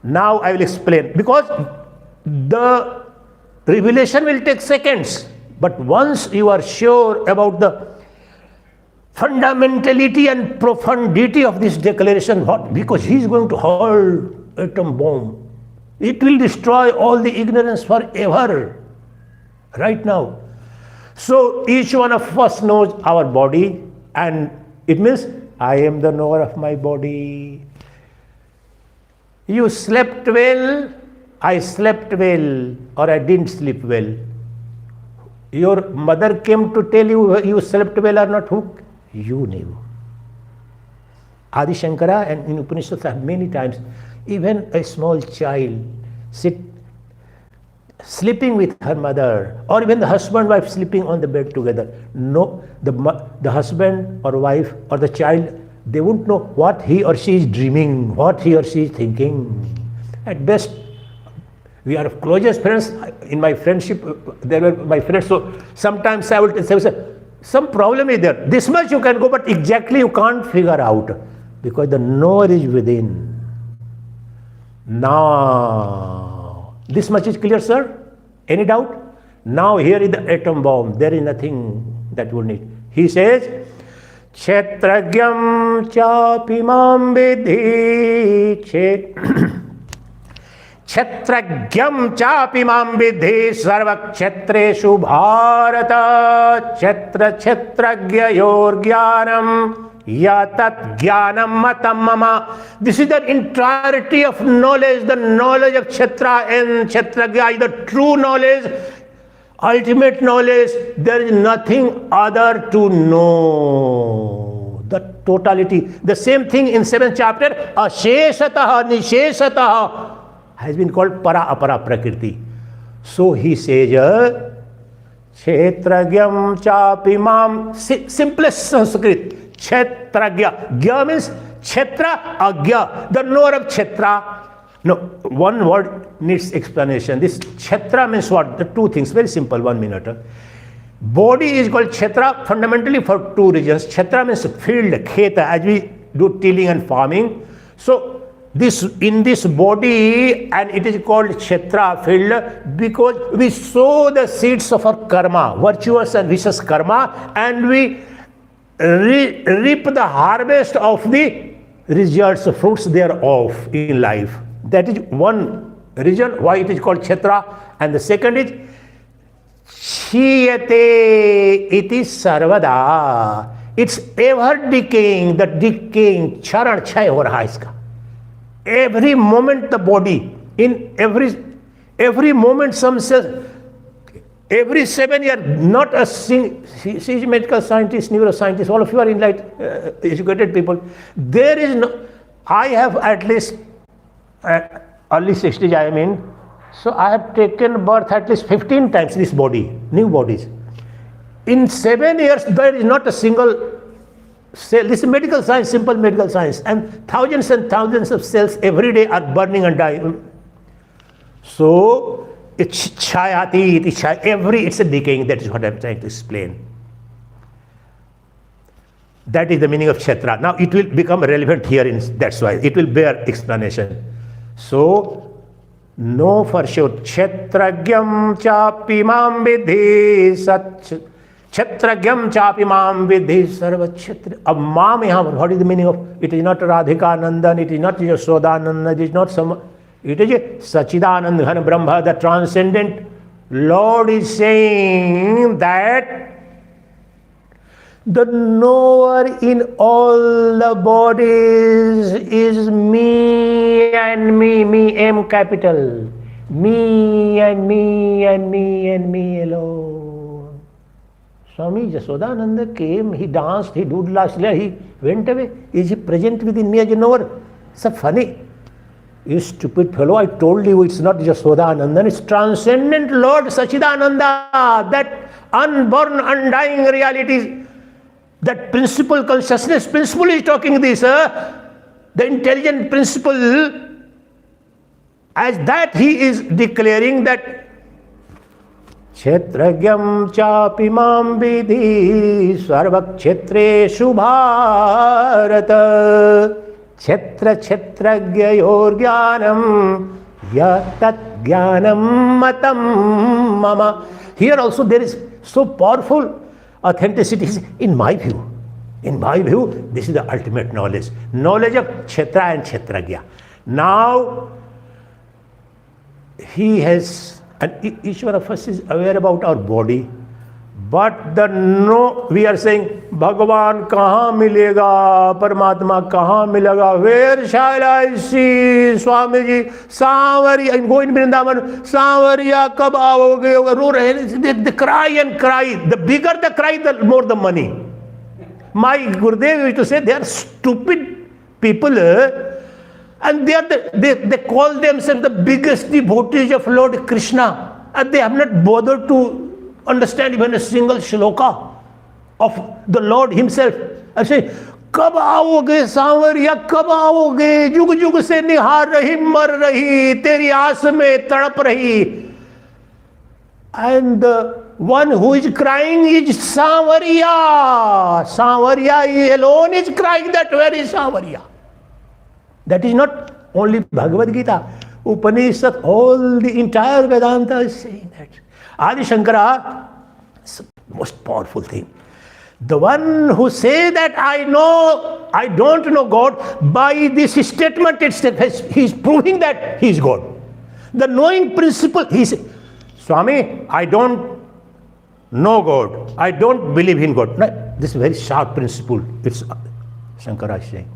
Now I will explain. Because the revelation will take seconds. But once you are sure about the fundamentality and profundity of this declaration, what? Because he is going to hurl atom bomb. It will destroy all the ignorance forever. Right now. So each one of us knows our body, and it means I am the knower of my body. You slept well, I slept well, or I didn't sleep well. Your mother came to tell you you slept well or not. Who? You knew. Adi Shankara and in Upanishads have many times, even a small child sleeping with her mother, or even the husband and wife sleeping on the bed together. No, the husband or wife or the child, they won't know what he or she is dreaming, what he or she is thinking. At best, we are closest friends. In my friendship, there were my friends. So sometimes I will say, some problem is there. This much you can go, but exactly you can't figure out, because the knower is within. Now, this much is clear, sir? Any doubt? Now here is the atom bomb. There is nothing that we need. He says, Kshetragyam chapimam vidhi Kshetragyam chapimam vidhi sarva kshetreshu bharata Kshetra kshetragyayor jnanam Yatat jnanam matam mama. This is the entirety of knowledge, the knowledge of Kshetra and Kshetragya is the true knowledge, ultimate knowledge. There is nothing other to know. The totality. The same thing in 7th chapter, Asheshataha, Nisheshataha, has been called Para Apara Prakriti. So he says, Kshetragyam chapimam, simplest Sanskrit. Kshetragya. Gya means Kshetra, Agya, the knower of Kshetra. No, one word needs explanation. This Kshetra means what? The two things, very simple, 1 minute. Body is called Kshetra fundamentally for two reasons. Kshetra means field, kheta, as we do tilling and farming. So, in this body, and it is called Kshetra, field, because we sow the seeds of our karma, virtuous and vicious karma, and we reap the harvest of the results, fruits thereof in life. That is one reason why it is called Kshetra. And the second is Chiyate iti sarvada. It's ever decaying, the decaying, charan chay ho raha iska. Every moment the body, in every moment some cells, every 7 years, not a single medical scientist, neuroscientist, all of you are educated people. There is no, I have at least early 60s I am in, so I have taken birth at least 15 times this body, new bodies. In 7 years, there is not a single cell. This is medical science, simple medical science, and thousands of cells every day are burning and dying. So, it's chayati, it's a decaying. That is what I'm trying to explain. That is the meaning of Kshetra. Now it will become relevant here, that's why it will bear explanation. So, know for sure. Kshetragyam chapimam vidhi sat. Kshetragyam chapimam vidhi sarva kshetra. Ab mam yahan, what is the meaning of? It is not Radhika Nandan, it is not Yashodananda, it is not some. It is Sacchidananda Ghana Brahma, the transcendent Lord is saying that the knower in all the bodies is me and me, M capital. Me and me and me and me alone. Swami Yashodananda came, he danced, he did last year, he went away. Is he present within me as a knower? So funny. You stupid fellow, I told you it's not Yashodananda, it's transcendent Lord Sacchidananda, that unborn, undying reality, that principle, consciousness principle is talking this, the intelligent principle, as that he is declaring that Kshetragyam chapimam vidhi sarva kshetreshu bharata Kshetra kshetragyayor jnanam yatat jnanam matam mama. Here also there is so powerful authenticity. In my view, this is the ultimate knowledge. Knowledge of Kshetra and Kshetragya. Now, he has, and each one of us is aware about our body. But the no, we are saying, Bhagavan kahan milega, Paramatma kahan milega, where shall I see Swamiji, Savariya, and go in Vrindavan, Savariya kab aaoge, they cry and cry. The bigger the cry, the more the money. My Gurudev used to say, they are stupid people, and they call themselves the biggest devotees of Lord Krishna, and they have not bothered to understand even a single shloka of the Lord himself. I say, कब आओगे सांवरिया, कब आओगे, जुग जुग से निहार रही, मर रही, तेरी आस में तड़प रही. And the one who is crying is Savariya. Savariya alone is crying that where is Savariya. That is not only Bhagavad Gita. Upanishad, all the entire Vedanta is saying that. Adi Shankara, it's the most powerful thing. The one who says that I don't know God, by this statement itself, he is proving that he is God. The knowing principle, he says, Swami, I don't know God. I don't believe in God. No, this is a very sharp principle. It's Shankara is saying.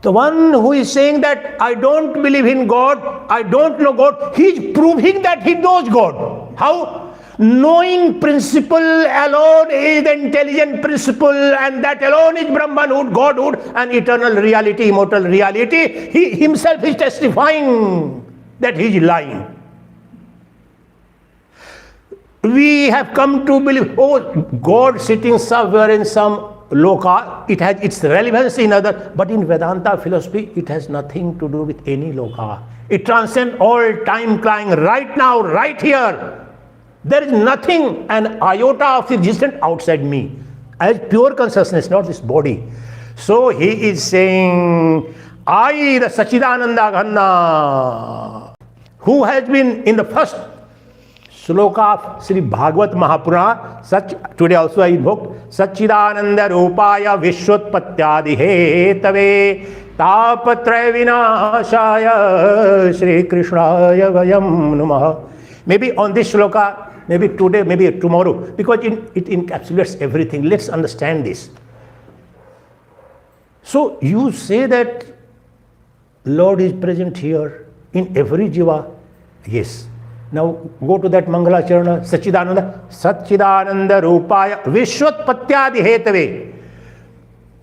The one who is saying that I don't believe in God, I don't know God, he is proving that he knows God. How? Knowing principle alone is the intelligent principle, and that alone is Brahmanhood, Godhood, and eternal reality, immortal reality. He himself is testifying that he is lying. We have come to believe, God sitting somewhere in some loka, it has its relevance in other, but in Vedanta philosophy, it has nothing to do with any loka. It transcends all time lying right now, right here. There is nothing, an iota of existence outside me, as pure consciousness, not this body. So he is saying, I, the Sacchidananda Ghanna, who has been in the first sloka of Sri Bhagavad Mahapurana, today also I invoked, Sacchidananda Rupaya Vishwotpatyadi Hetave Tapatraya Vinashaya Shri Krishnaya Vayam Namaha. Maybe on this sloka, maybe today, maybe tomorrow, because it encapsulates everything. Let's understand this. So you say that Lord is present here in every jiva. Yes. Now go to that Mangala Charana, Sacchidananda Rupaya Vishwotpatyadi Hetave.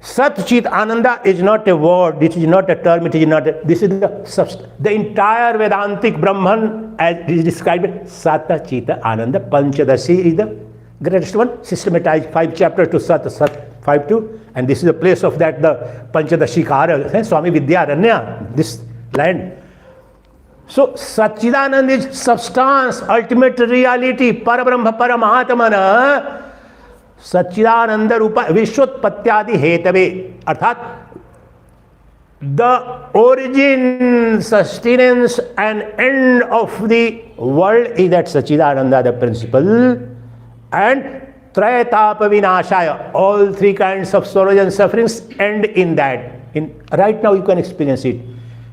Sat-Chit Ananda is not a word, it is not a term, it is not a, this is the substance. The entire Vedantic Brahman, as is described, Sat-Chita Ananda, Panchadasi is the greatest one, systematized 5 chapters to Sat 5-2, and this is the place of that, the Panchadashi Kara, Swami Vidyaranya, this land. So, Sacchidananda is substance, ultimate reality, Parabrahma Paramahatmana, Sacchidananda Rupa Vishwotpatyadi Hetave, Arthat, the origin, sustenance and end of the world is that Sacchidananda, the principle, and Trayatapa Vinashaya, all 3 kinds of sorrows and sufferings end in that. Right now you can experience it.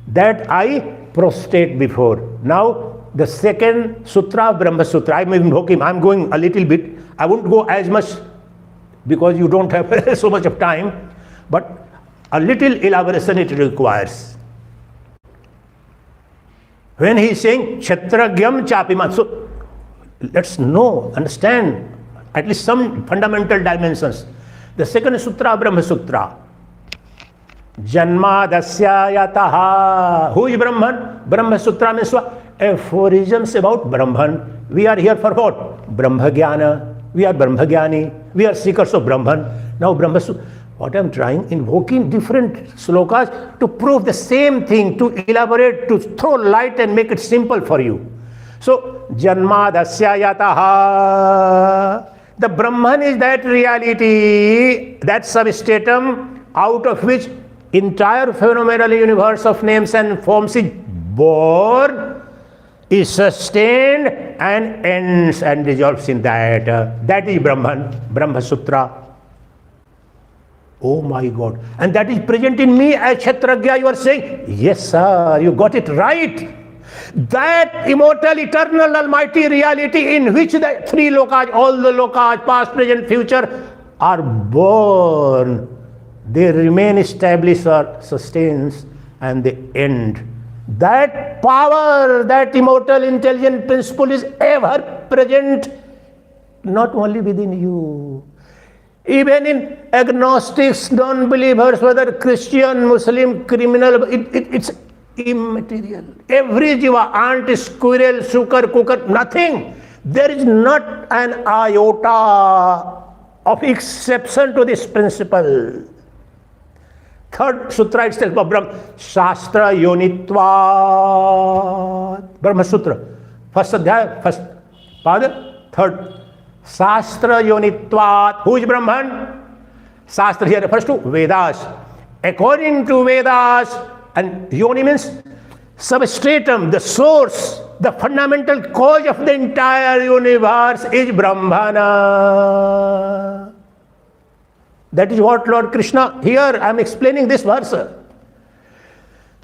That I prostrate before. Now the second sutra, Brahma Sutra, I am invoking, I am going a little bit, I won't go as much because you don't have so much of time, but a little elaboration it requires. When he is saying Kshatragyam Chapiman, so let's know, understand at least some fundamental dimensions. The second sutra, Brahma Sutra. Janmadasya yataha. Who is Brahman? Brahma Sutra means aphorisms about Brahman. We are here for what? Brahma Jnana. We are Brahma Jnani. We are seekers of Brahman. Now Brahma Sutra. What I am trying, invoking different slokas to prove the same thing, to elaborate, to throw light and make it simple for you. So, Janmadasya yataha. The Brahman is that reality, that substratum out of which entire phenomenal universe of names and forms is born, is sustained and ends and dissolves in that. That is Brahman, Brahma Sutra. Oh my God. And that is present in me as Kshatragya. You are saying, yes sir, you got it right. That immortal, eternal, almighty reality in which the three lokas, all the lokas, past, present, future, are born. They remain established or sustains and they end. That power, that immortal, intelligent principle is ever present, not only within you. Even in agnostics, non-believers, whether Christian, Muslim, criminal, it's immaterial. Every jiva, ant, squirrel, sugar, cooker, nothing. There is not an iota of exception to this principle. Third sutra itself of Brahma, Shastra Yonitvat. Brahma Sutra. First adhyaya, first pada, third. Shastra Yonitvat. Who is Brahman? Shastra here refers to Vedas. According to Vedas, and Yoni means substratum, the source, the fundamental cause of the entire universe is Brahmana. That is what Lord Krishna, here I am explaining this verse.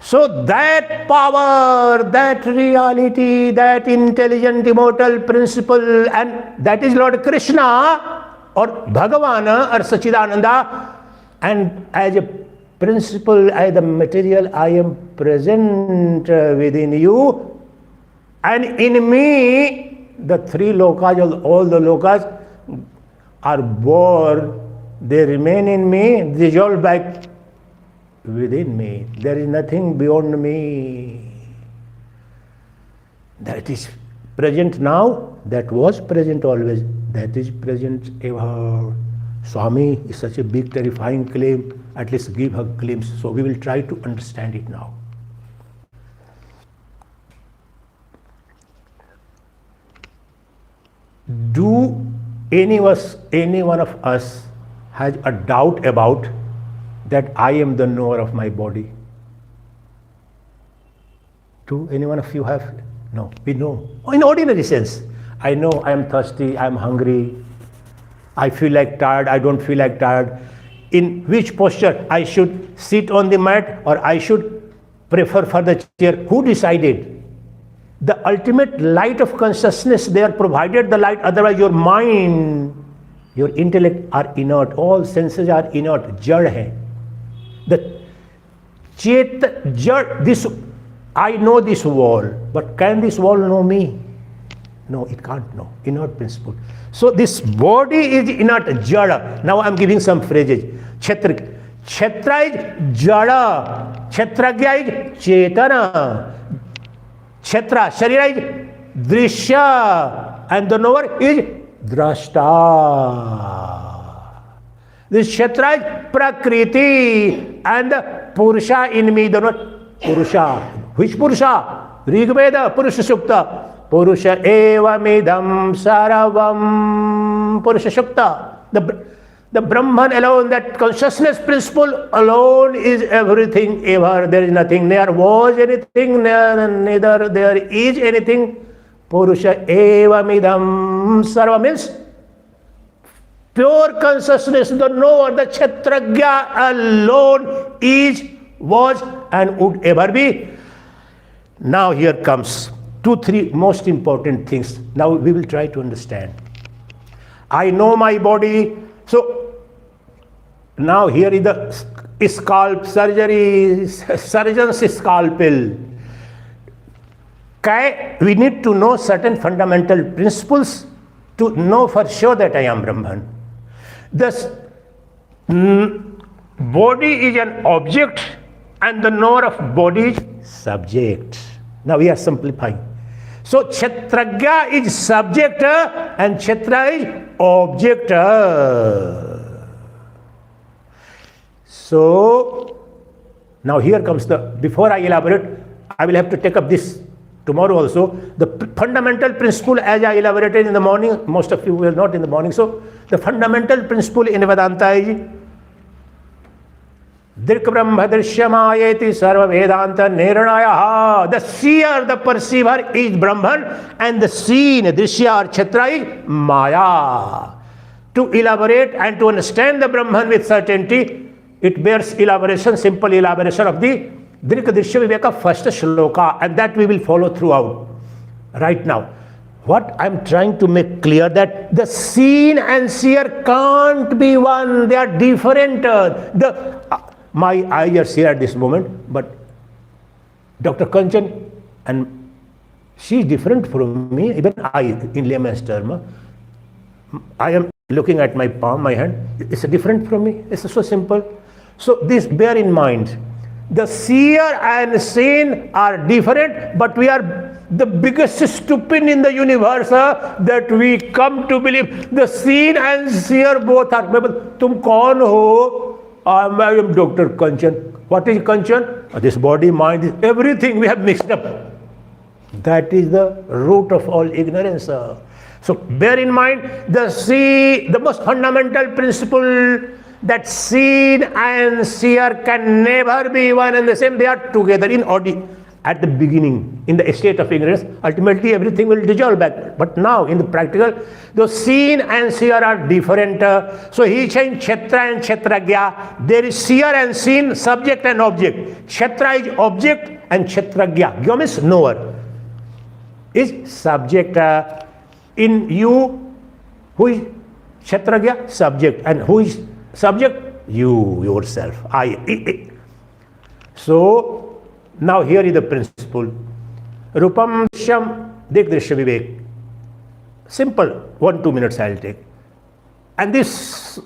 So that power, that reality, that intelligent, immortal principle, and that is Lord Krishna or Bhagavana or Sacchidananda, and as a principle, as the material, I am present within you, and in me, the three lokas, all the lokas are born, they remain in me, dissolve back within me. There is nothing beyond me. That is present now, that was present always, that is present ever. Swami is such a big, terrifying claim. At least give a glimpse. So we will try to understand it now. Do any one of us has a doubt about that I am the knower of my body? Do any one of you have? No, we know. In ordinary sense, I know I am thirsty, I am hungry, I feel like tired, I don't feel like tired. In which posture I should sit on the mat or I should prefer for the chair? Who decided? The ultimate light of consciousness, they are provided the light, otherwise your mind, your intellect are inert, all senses are inert, jad hai. The jad, this, I know this wall, but can this wall know me? No, it can't know, inert principle. So this body is inert, jada. Now I am giving some phrases. Kshetra is jada, kshetragya is chetana, kshetra, sharira is drishya, and the knower is drashta. This kshetra is prakriti, and the purusha in me, the not purusha. Which purusha? Rigveda, Purusha Sukta. Purusha eva midam saravam. Purusha Sukta. The Brahman alone, that consciousness principle alone is everything ever. There is nothing. Neither was anything, neither there is anything. Purusha eva midam sarva means pure consciousness, the knower, the kshetragya alone is, was, and would ever be. Now here comes 2-3 most important things. Now we will try to understand. I know my body. So now here is the scalp surgery, surgeon's scalpel. We need to know certain fundamental principles to know for sure that I am Brahman. This body is an object and the knower of body is subject. Now we are simplifying. So kshetragya is subject and kshetra is object. So now here comes before I elaborate, I will have to take up this tomorrow also. The fundamental principle, as I elaborated in the morning, most of you were not in the morning. So the fundamental principle in Vedanta is Drik Brahma Drishyamaayeti Sarva Vedanta Niranayaha. The seer, the perceiver is Brahman, and the seen, Drishya or Kshetra is Maya. To elaborate and to understand the Brahman with certainty, it bears elaboration, simple elaboration of the Drika Drishya Viveka, first shloka, and that we will follow throughout. Right now, what I'm trying to make clear that the seen and seer can't be one. They are different. My eyes are seer at this moment, but Dr. Kanchan, and she is different from me. Even I, in layman's term, I am looking at my palm, my hand. It's different from me. It's so simple. So this bear in mind. The seer and seen are different, but we are the biggest stupid in the universe that we come to believe the seen and seer both are. Tum kaun ho? I am Dr. Kanchan. What is Kanchan? This body, mind, everything we have mixed up. That is the root of all ignorance. So bear in mind the most fundamental principle, that seen and seer can never be one and the same. They are together in at the beginning, in the state of ignorance. Ultimately, everything will dissolve back. But now, in the practical, those seen and seer are different. So he is saying Kshetra and Kshetragya. There is seer and seen, subject and object. Kshetra is object and Kshetragya. Gya means knower. Is subject. In you, who is Kshetragya? Subject. And who is subject? You, yourself. I. So, now here is the principle. Rupam Drishyam Drishya Vivek. Simple. 1-2 minutes I'll take. And this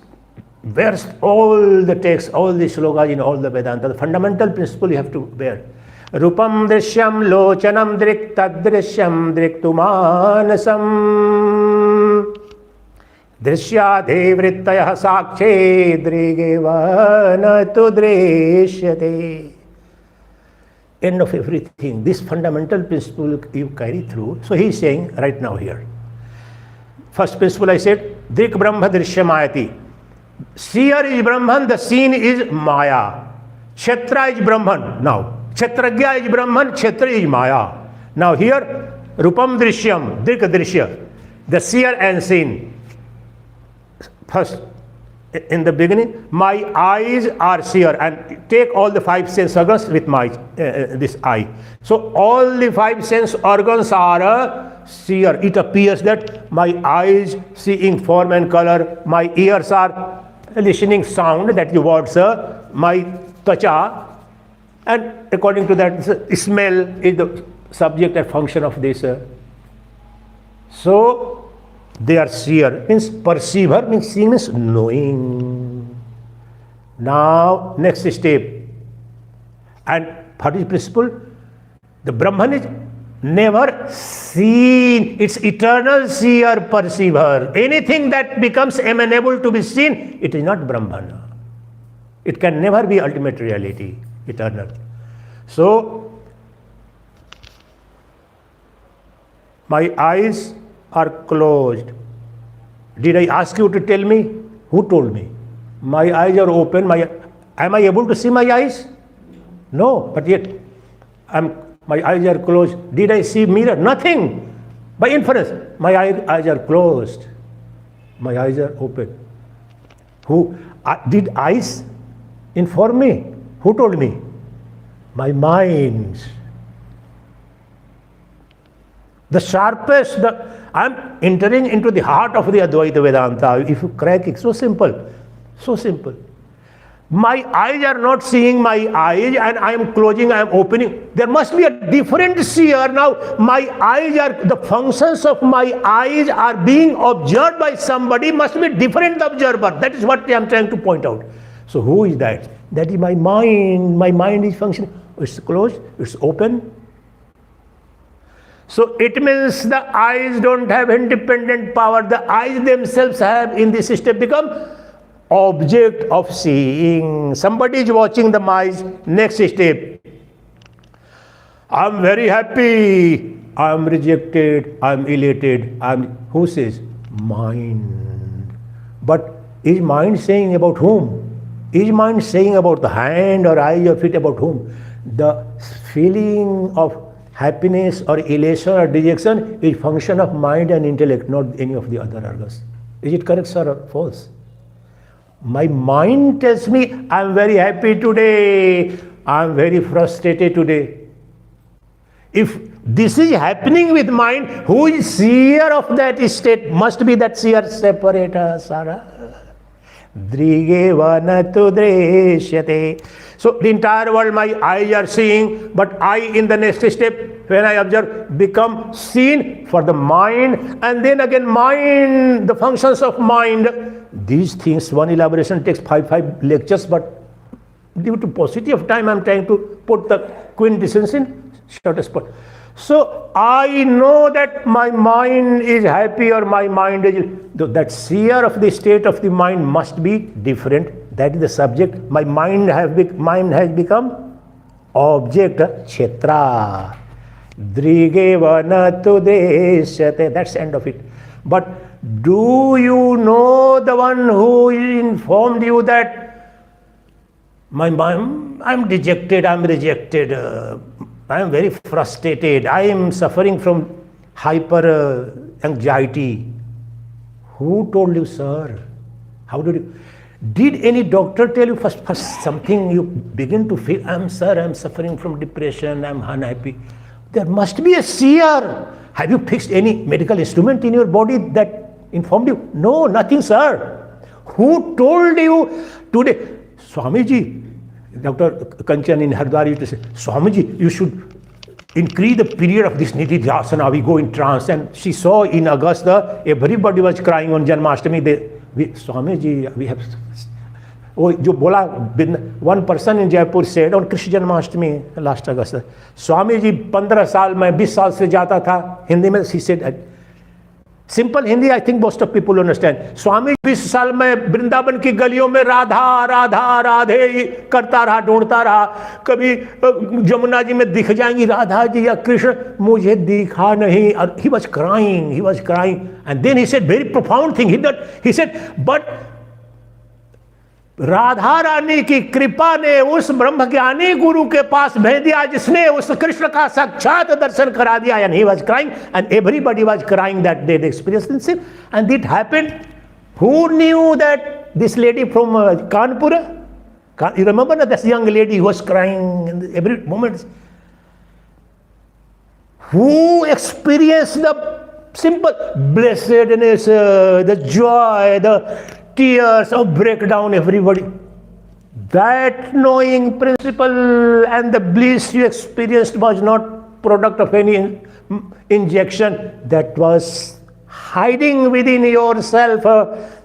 bears all the texts, all the shlokas in all the Vedanta. The fundamental principle you have to bear. Rupam Drishyam Lochanam Drik Tadrishyam Driktumanasam Drishyadhe Vrittayah Sakshe Drigeva Natu Drishyate. End of everything. This fundamental principle you carry through. So he is saying right now here. First principle I said, Drik Brahma Drishyamayati. Seer is Brahman, the seen is Maya. Kshetra is Brahman. Now, Kshetragya is Brahman, Kshetra is Maya. Now here, Rupam Drishyam, Drik Drishya. The seer and seen. First, in the beginning, my eyes are seer, and take all the 5 sense organs with my this eye. So all the 5 sense organs are seer. It appears that my eyes seeing form and color, my ears are listening sound, that the words, my tvacha, and according to that, smell is the subject and function of this. So they are seer, means perceiver, means seeing means knowing. Now, next step. And what is principle? The Brahman is never seen. It's eternal seer, perceiver. Anything that becomes amenable to be seen, it is not Brahman. It can never be ultimate reality, eternal. So, my eyes are closed. Did I ask you to tell me? Who told me? My eyes are open. Am I able to see my eyes? No, but yet my eyes are closed. Did I see mirror? Nothing. By inference, my eyes are closed. My eyes are open. Who did eyes inform me? Who told me? My mind. The sharpest, I'm entering into the heart of the Advaita Vedanta. If you crack it, so simple. So simple. My eyes are not seeing my eyes, and I am closing, I am opening. There must be a different seer. Now, my eyes are, the functions of my eyes are being observed by somebody, must be different observer. That is what I am trying to point out. So who is that? That is my mind. My mind is functioning. It's closed, it's open. So it means the eyes don't have independent power. The eyes themselves have, in this system, become object of seeing. Somebody is watching the eyes. Next step. I am very happy. I am rejected. I am elated. Who says? Mind. But is mind saying about whom? Is mind saying about the hand or eye or feet, about whom? The feeling of happiness or elation or dejection is function of mind and intellect, not any of the other organs. Is it correct, sir, or false? My mind tells me I am very happy today. I am very frustrated today. If this is happening with mind, who is seer of that state? Must be that seer separator, Sara. Drige vanatu dreshyate. So the entire world, my eyes are seeing, but I in the next step, when I observe, become seen for the mind, and then again mind, the functions of mind. These things, one elaboration takes five lectures, but due to paucity of time, I am trying to put the quintessence in shortest part. So I know that my mind is happy or my mind is, that seer of the state of the mind must be different. That is the subject. My mind has become object, kshetra. Drige vanatu deshyate. That's the end of it. But do you know the one who informed you that my mind, I'm dejected, I'm rejected, I am very frustrated, I am suffering from hyper anxiety? Who told you, sir? How did you? Did any doctor tell you first something you begin to feel, I'm suffering from depression, I'm unhappy? There must be a seer. Have you fixed any medical instrument in your body that informed you? No, nothing, sir. Who told you today? Swamiji, Dr. Kanchan in Hardwar used to say, Swamiji, you should increase the period of this Nididhyasana, we go in trance. And she saw in Augusta, everybody was crying on Janmashtami. Swamiji, we have... one person in Jaipur said on Krishna Janmashtami last August, Swamiji 15 साल में 20 साल से जाता था हिंदी में. He said, simple Hindi, I think most of people understand. स्वामी 20 साल में वृंदावन की गलियों में राधा राधा राधे करता रहा, ढूंढता रहा. कभी जमुना जी में दिख जाएंगी राधा जी या कृष्ण, मुझे दिखा नहीं. और he was crying. And then he said very profound thing. He said, but Radha Rani की कृपा ने उस ब्रह्मज्ञानी गुरु के पास भेज दिया जिसने उस कृष्ण का साक्षात दर्शन करा दिया. And he was crying, and everybody was crying that they experienced it. And it happened. Who knew that this lady from Kanpur? You remember that this young lady who was crying in every moment? Who experienced the simple blessedness, the joy, the tears of breakdown, everybody? That knowing principle and the bliss you experienced was not product of any injection. That was hiding within yourself.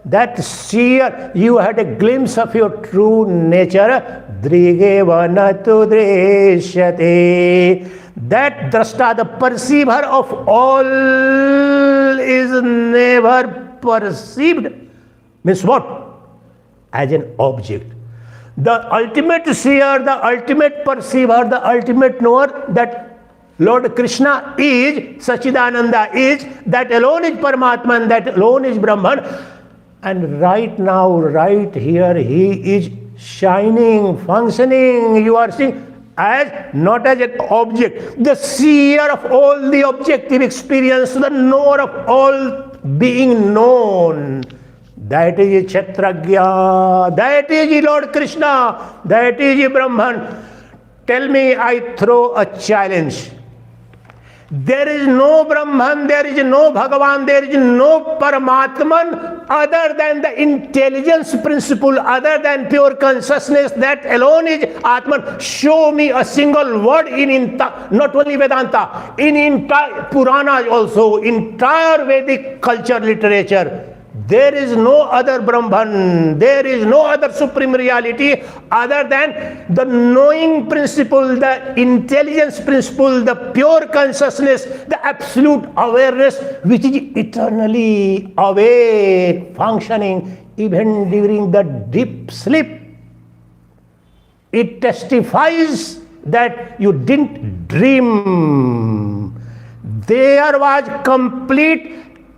That seer, you had a glimpse of your true nature. Drige vanatu dreshyate. That drashta, the perceiver of all, is never perceived. Means what? As an object. The ultimate seer, the ultimate perceiver, the ultimate knower, that Lord Krishna is, Sacchidananda is, that alone is Paramatman, that alone is Brahman. And right now, right here, he is shining, functioning. You are seeing as not as an object, the seer of all the objective experience, the knower of all being known. That is Kshetragya, that is Lord Krishna, that is Brahman. Tell me, I throw a challenge. There is no Brahman, there is no Bhagavan, there is no Paramatman other than the intelligence principle, other than pure consciousness, that alone is Atman. Show me a single word in not only Vedanta, in entire Puranas also, entire Vedic culture, literature. There is no other Brahman, there is no other supreme reality other than the knowing principle, the intelligence principle, the pure consciousness, the absolute awareness which is eternally awake, functioning even during the deep sleep. It testifies that you didn't dream. There was complete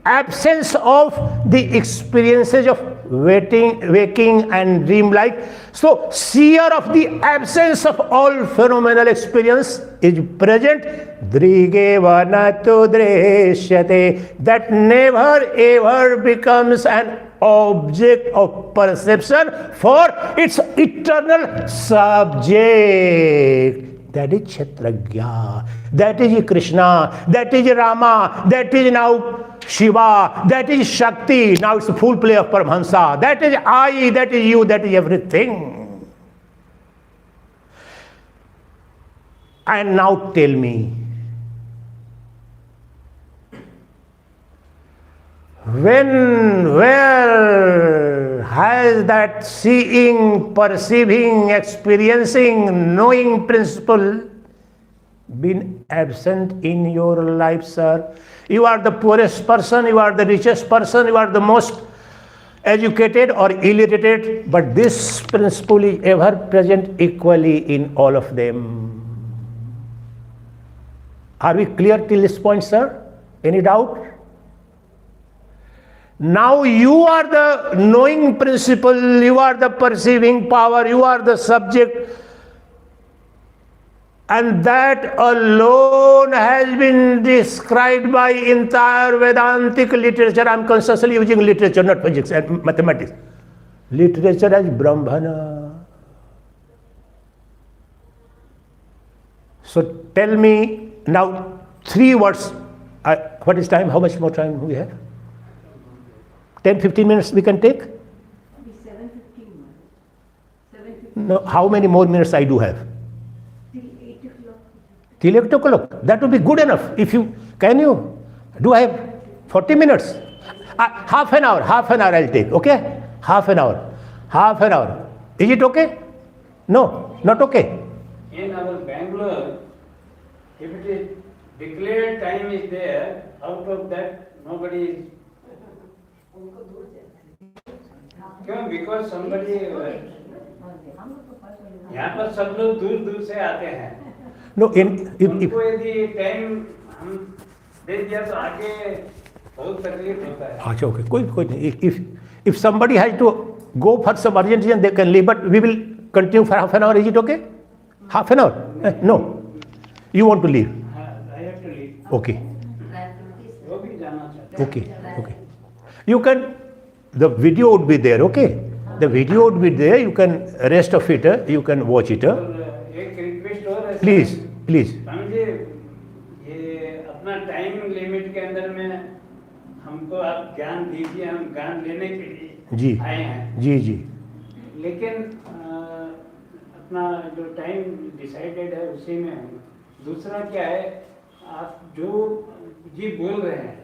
absence of the experiences of waking and dreamlike. So, seer of the absence of all phenomenal experience is present. Drigeva natu dreshyate. That never ever becomes an object of perception for its eternal subject. That is Kshetragya, that is Krishna, that is Rama, that is now Shiva, that is Shakti, now it's the full play of Paramahansa, that is I, that is you, that is everything. And now tell me, when, where has that seeing, perceiving, experiencing, knowing principle been absent in your life, sir? You are the poorest person, you are the richest person, you are the most educated or illiterate, but this principle is ever present equally in all of them. Are we clear till this point, sir? Any doubt? Now you are the knowing principle, you are the perceiving power, you are the subject, and that alone has been described by entire Vedantic literature. I am consciously using literature, not physics and mathematics. Literature as Brahmana. So tell me now 3 words. What is time? How much more time we have? 10-15 minutes we can take? 7:15. No, how many more minutes I do have? Till 8 o'clock. Till 8 o'clock. That would be good enough. If you can, you do I have 40 minutes? Half an hour I'll take. Okay? Half an hour. Is it okay? No, not okay. In our Bangalore, if it is declared time is there, out of that nobody is. क्यों? Because somebody यहाँ पर सब लोग दूर दूर से आते हैं. No, उनको यदि टाइम हम दे दिया तो आगे बहुत तकलीफ होता है. अच्छा, okay. कोई नहीं. If somebody has to go for some urgent reason, they can leave, but we will continue for half an hour. Is it okay? Half an hour? No. You want to leave? I have to leave. Okay. वो भी जाना चाहते हैं. Okay. You can, the video would be there, okay? The video would be there, you can, rest of it, you can watch it. और एक request और है. Please. समझिए, ये अपना टाइम लिमिट के अंदर में हमको आप ज्ञान दीजिए, हम ज्ञान लेने के लिए आए हैं. जी. लेकिन अपना जो टाइम डिसाइडेड है उसी में हम. दूसरा क्या है, आप जो जी बोल रहे हैं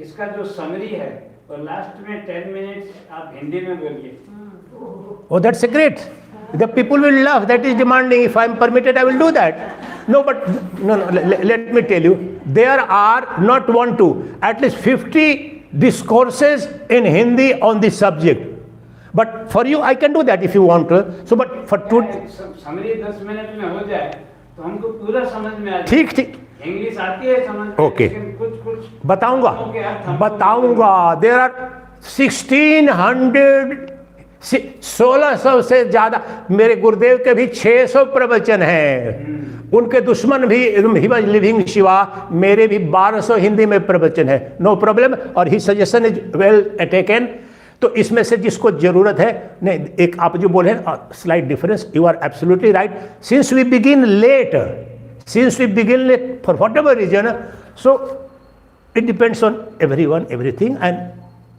इसका जो समरी है और लास्ट में 10 मिनट्स आप हिंदी में बोलिए. Oh, that's great. The people will love. That is demanding. If I am permitted, I will do that. No, let me tell you, there are not 1, 2, at least 50 discourses in Hindi on this subject. But for you, I can do that if you want to. So, but for today, summary 10 minute में हो जाए तो हमको पूरा समझ में आ जाए. ठीक. इंग्लिश आती है समझ में. Okay. लेकिन कुछ बताऊंगा. There are 1600 से ज्यादा. मेरे गुरुदेव के भी 600 प्रवचन हैं. उनके दुश्मन भी ही वाज लिविंग शिवा. मेरे भी 1200 हिंदी में प्रवचन है. No problem. और ही सजेशन इज वेल टेकन. तो इसमें से जिसको जरूरत है, नहीं, एक आप जो बोले slight difference, you are absolutely right. Since we begin late for whatever reason, so it depends on everyone, everything. And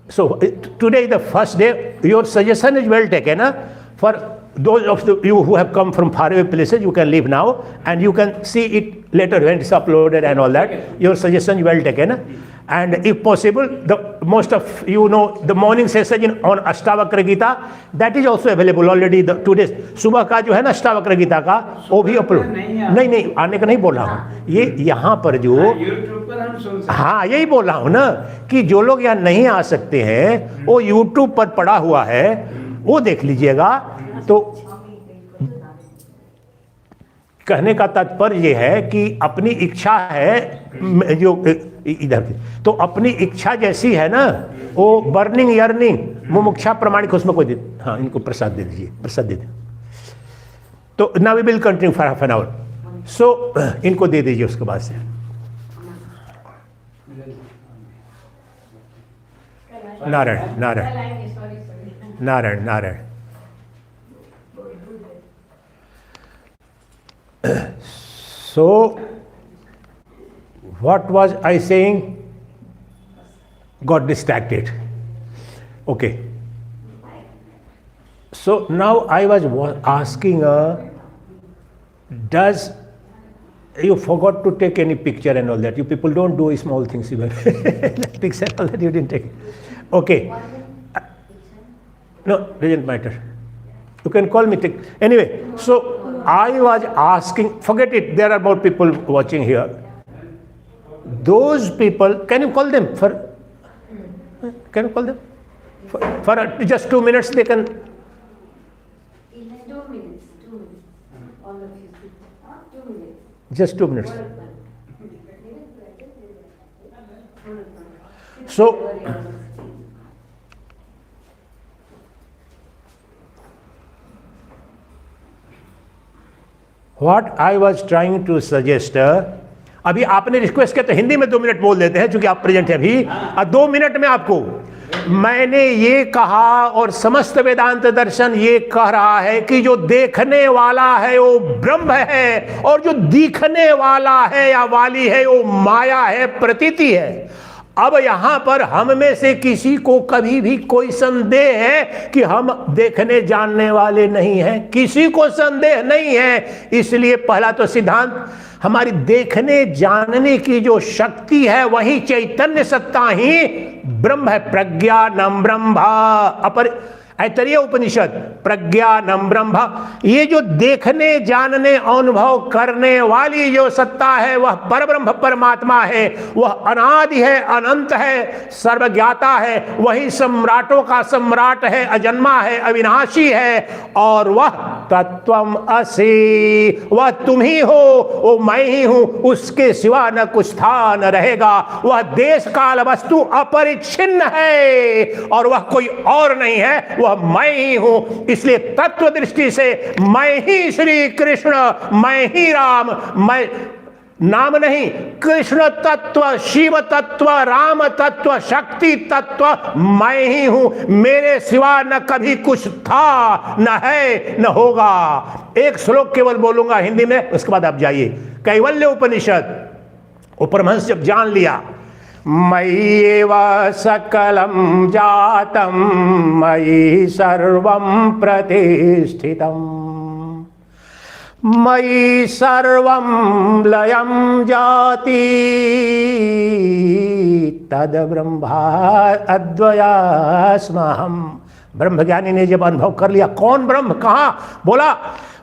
so today is the first day. Your suggestion is well taken. For those of you who have come from faraway places, you can leave now and you can see it later when it's uploaded and all that. Your suggestion is well taken. And if possible, the most of you know the morning session on Ashtavakra Gita, that is also available already. The 2 days सुबह का जो है ना अष्टावक्र गीता का, वो भी upload. नहीं आने का नहीं बोल रहा हूँ. ये यहाँ पर जो यूट्यूब पर हम सुन सकते हैं. हाँ, यही बोल रहा हूँ ना कि जो लोग यहाँ नहीं आ सकते हैं वो यूट्यूब पर पड़ा हुआ है, वो देख लीजिएगा. तो कहने का तात्पर्य ये है कि अपनी इच्छा है जो इधर की, तो अपनी इच्छा जैसी है ना, वो बर्निंग यर्निंग मुमुक्षा प्रमाणिक उसमें कोई दे, हाँ इनको प्रसाद दे दीजिए, प्रसाद दे दीजिए। तो now we will continue for half an hour. So इनको दे दीजिए उसके बाद से। Narayan Narayan Narayan Narayan. So what was I saying? Got distracted. Okay. So now I was asking does you forgot to take any picture and all that? You people don't do small things even. Picture all that you didn't take. Okay. No, doesn't matter. You can call me. Anyway, so I was asking, forget it, there are more people watching here. Those people, can you call them for, can you call them? For just 2 minutes they can. In 2 minutes, 2 minutes. All of you speak. 2 minutes. Just 2 minutes. So, what I was trying to suggest, अभी आपने request किया तो हिंदी में 2 minute बोल देते हैं, क्योंकि आप प्रेजेंट हैं अभी। 2 मिनट में आपको मैंने ये कहा, और समस्त वेदांत दर्शन ये कह रहा है कि जो देखने वाला है वो ब्रह्म है, और जो दिखने वाला है या वाली है वो माया है, प्रतीति है। अब यहां पर हम में से किसी को कभी भी कोई संदेह है कि हम देखने जानने वाले नहीं हैं? किसी को संदेह नहीं है। इसलिए पहला तो सिद्धांत, हमारी देखने जानने की जो शक्ति है वही चैतन्य सत्ता ही ब्रह्म है। प्रज्ञानम ब्रह्म अपर ऐतरेय उपनिषद, प्रज्ञानम ब्रह्म। ये जो देखने जानने अनुभव करने वाली जो सत्ता है वह परब्रह्म परमात्मा है। वह अनादि है, अनंत है, सर्वज्ञाता है, वही सम्राटों का सम्राट है, अजन्मा है, अविनाशी है, और वह तत्वम असि, वह तुम ही हो, वो मैं ही हूं, उसके सिवा न कुछ स्थान रहेगा। वह देश काल वस्तु अपरिच्छिन्न है और वह कोई और नहीं है, वह मैं ही हूं। इसलिए तत्व दृष्टि से मैं ही श्री कृष्ण, मैं ही राम, मैं नाम नहीं, कृष्ण तत्व, शिव तत्व, राम तत्व, शक्ति तत्व मैं ही हूं। मेरे सिवा न कभी कुछ था, न है, न होगा। एक श्लोक केवल बोलूंगा हिंदी में, उसके बाद आप जाइए। कैवल्य उपनिषद, उपरमहंस जब जान लिया, मय्येव सकलं जातं मयि सर्वं प्रतिष्ठितम्, मयि सर्वं लयं जाति तद ब्रह्मा अद्वयास्महम्। ब्रह्मज्ञानी ने जब अनुभव कर लिया, कौन ब्रह्म, कहां, बोला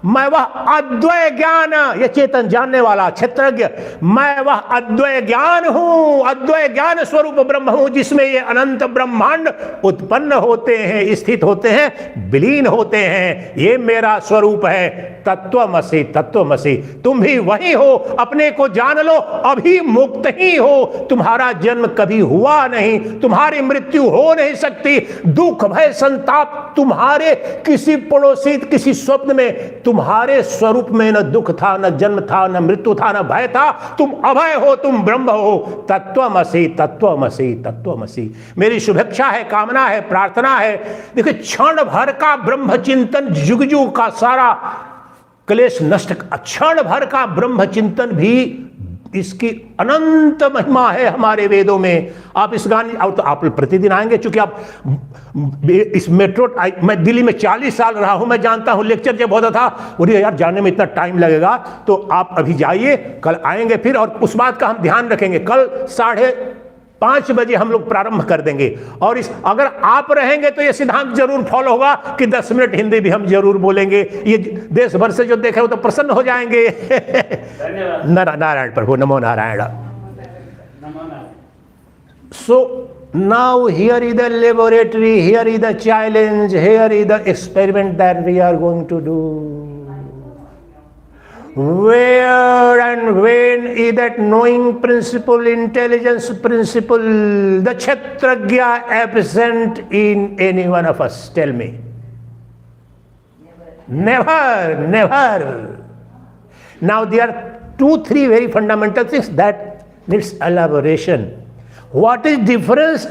मैं वह अद्वय ज्ञान, ये चेतन जानने वाला क्षेत्रज्ञ, मैं वह अद्वय ज्ञान हूं, अद्वय ज्ञान स्वरूप ब्रह्म हूं, जिसमें ये अनंत ब्रह्मांड उत्पन्न होते हैं, स्थित होते हैं, विलीन होते हैं। ये मेरा स्वरूप है। तत्वमसि, तत्वमसि, तुम भी वही हो, अपने को जान लो, अभी मुक्त ही हो। तुम्हारा जन्म कभी हुआ नहीं, तुम्हारी मृत्यु हो नहीं सकती। दुख भय संताप तुम्हारे किसी पड़ोसी, किसी स्वप्न में तुम्हारे स्वरूप में न दुख था, न जन्म था, न मृत्यु था, न भय था। तुम अभय हो, तुम ब्रह्म हो। तत्वमसि, तत्वमसि, तत्वमसि। मेरी शुभेच्छा है, कामना है, प्रार्थना है। देखिए, क्षण भर का ब्रह्म चिंतन, जुग जुग का सारा क्लेश नष्ट, क्षण भर का ब्रह्म चिंतन भी इसकी अनंत महिमा है हमारे वेदों में। आप इस गाने, और तो आप प्रतिदिन आएंगे, चूंकि आप इस मेट्रो, मैं दिल्ली में 40 साल रहा हूं, मैं जानता हूं। लेक्चर जब होता था, बोलिए यार जाने में इतना टाइम लगेगा, तो आप अभी जाइए, कल आएंगे फिर, और उस बात का हम ध्यान रखेंगे। कल 5:30 बजे हम लोग प्रारंभ कर देंगे, और इस अगर आप रहेंगे तो ये सिद्धांत जरूर फॉलो होगा कि 10 मिनट हिंदी भी हम जरूर बोलेंगे। ये देश भर से जो देख रहे हो तो प्रसन्न हो जाएंगे। नारायण प्रभु, नमो नारायण। सो now here is the laboratory, here is the challenge, here is the experiment that we are going to do. Where and when is that knowing principle, intelligence principle, the Kshetragya absent in any one of us? Tell me. Never, never. Now there are 2-3 very fundamental things that needs elaboration. What is difference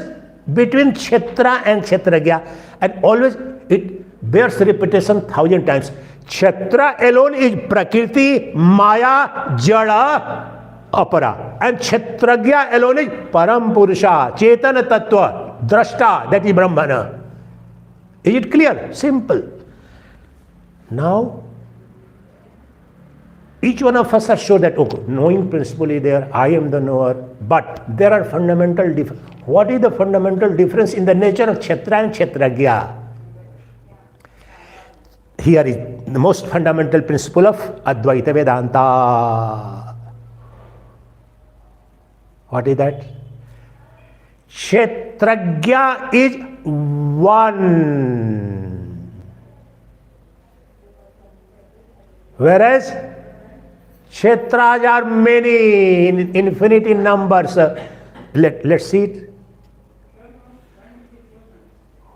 between Kshetra and Kshetragya? And always it bears repetition 1,000 times. Kshetra alone is Prakriti, Maya, Jada, Apara. And Kshetragya alone is Param Purusha, Chetana Tattva, Drashta, that is Brahmana. Is it clear? Simple. Now, each one of us are sure that, okay, knowing principle is there, I am the knower, but there are fundamental differences. What is the fundamental difference in the nature of Kshetra and Kshetragya? Here is the most fundamental principle of Advaita Vedanta. What is that? Kshetragya is one, whereas Kshetras are many, infinite in numbers. Let's see it.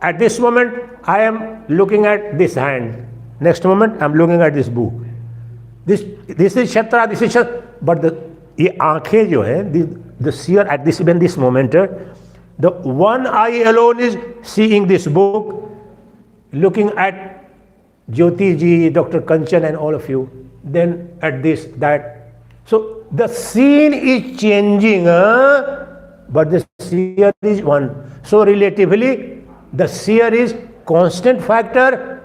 At this moment, I am looking at this hand. Next moment, I am looking at this book. This is Kshetra, this is Kshetra. But ये आंखें जो है, the seer at this even this moment, the one eye alone is seeing this book, looking at Jyoti ji, Dr. Kanchan and all of you. Then at this, that. So the scene is changing, but the seer is one. So relatively, the seer is constant factor,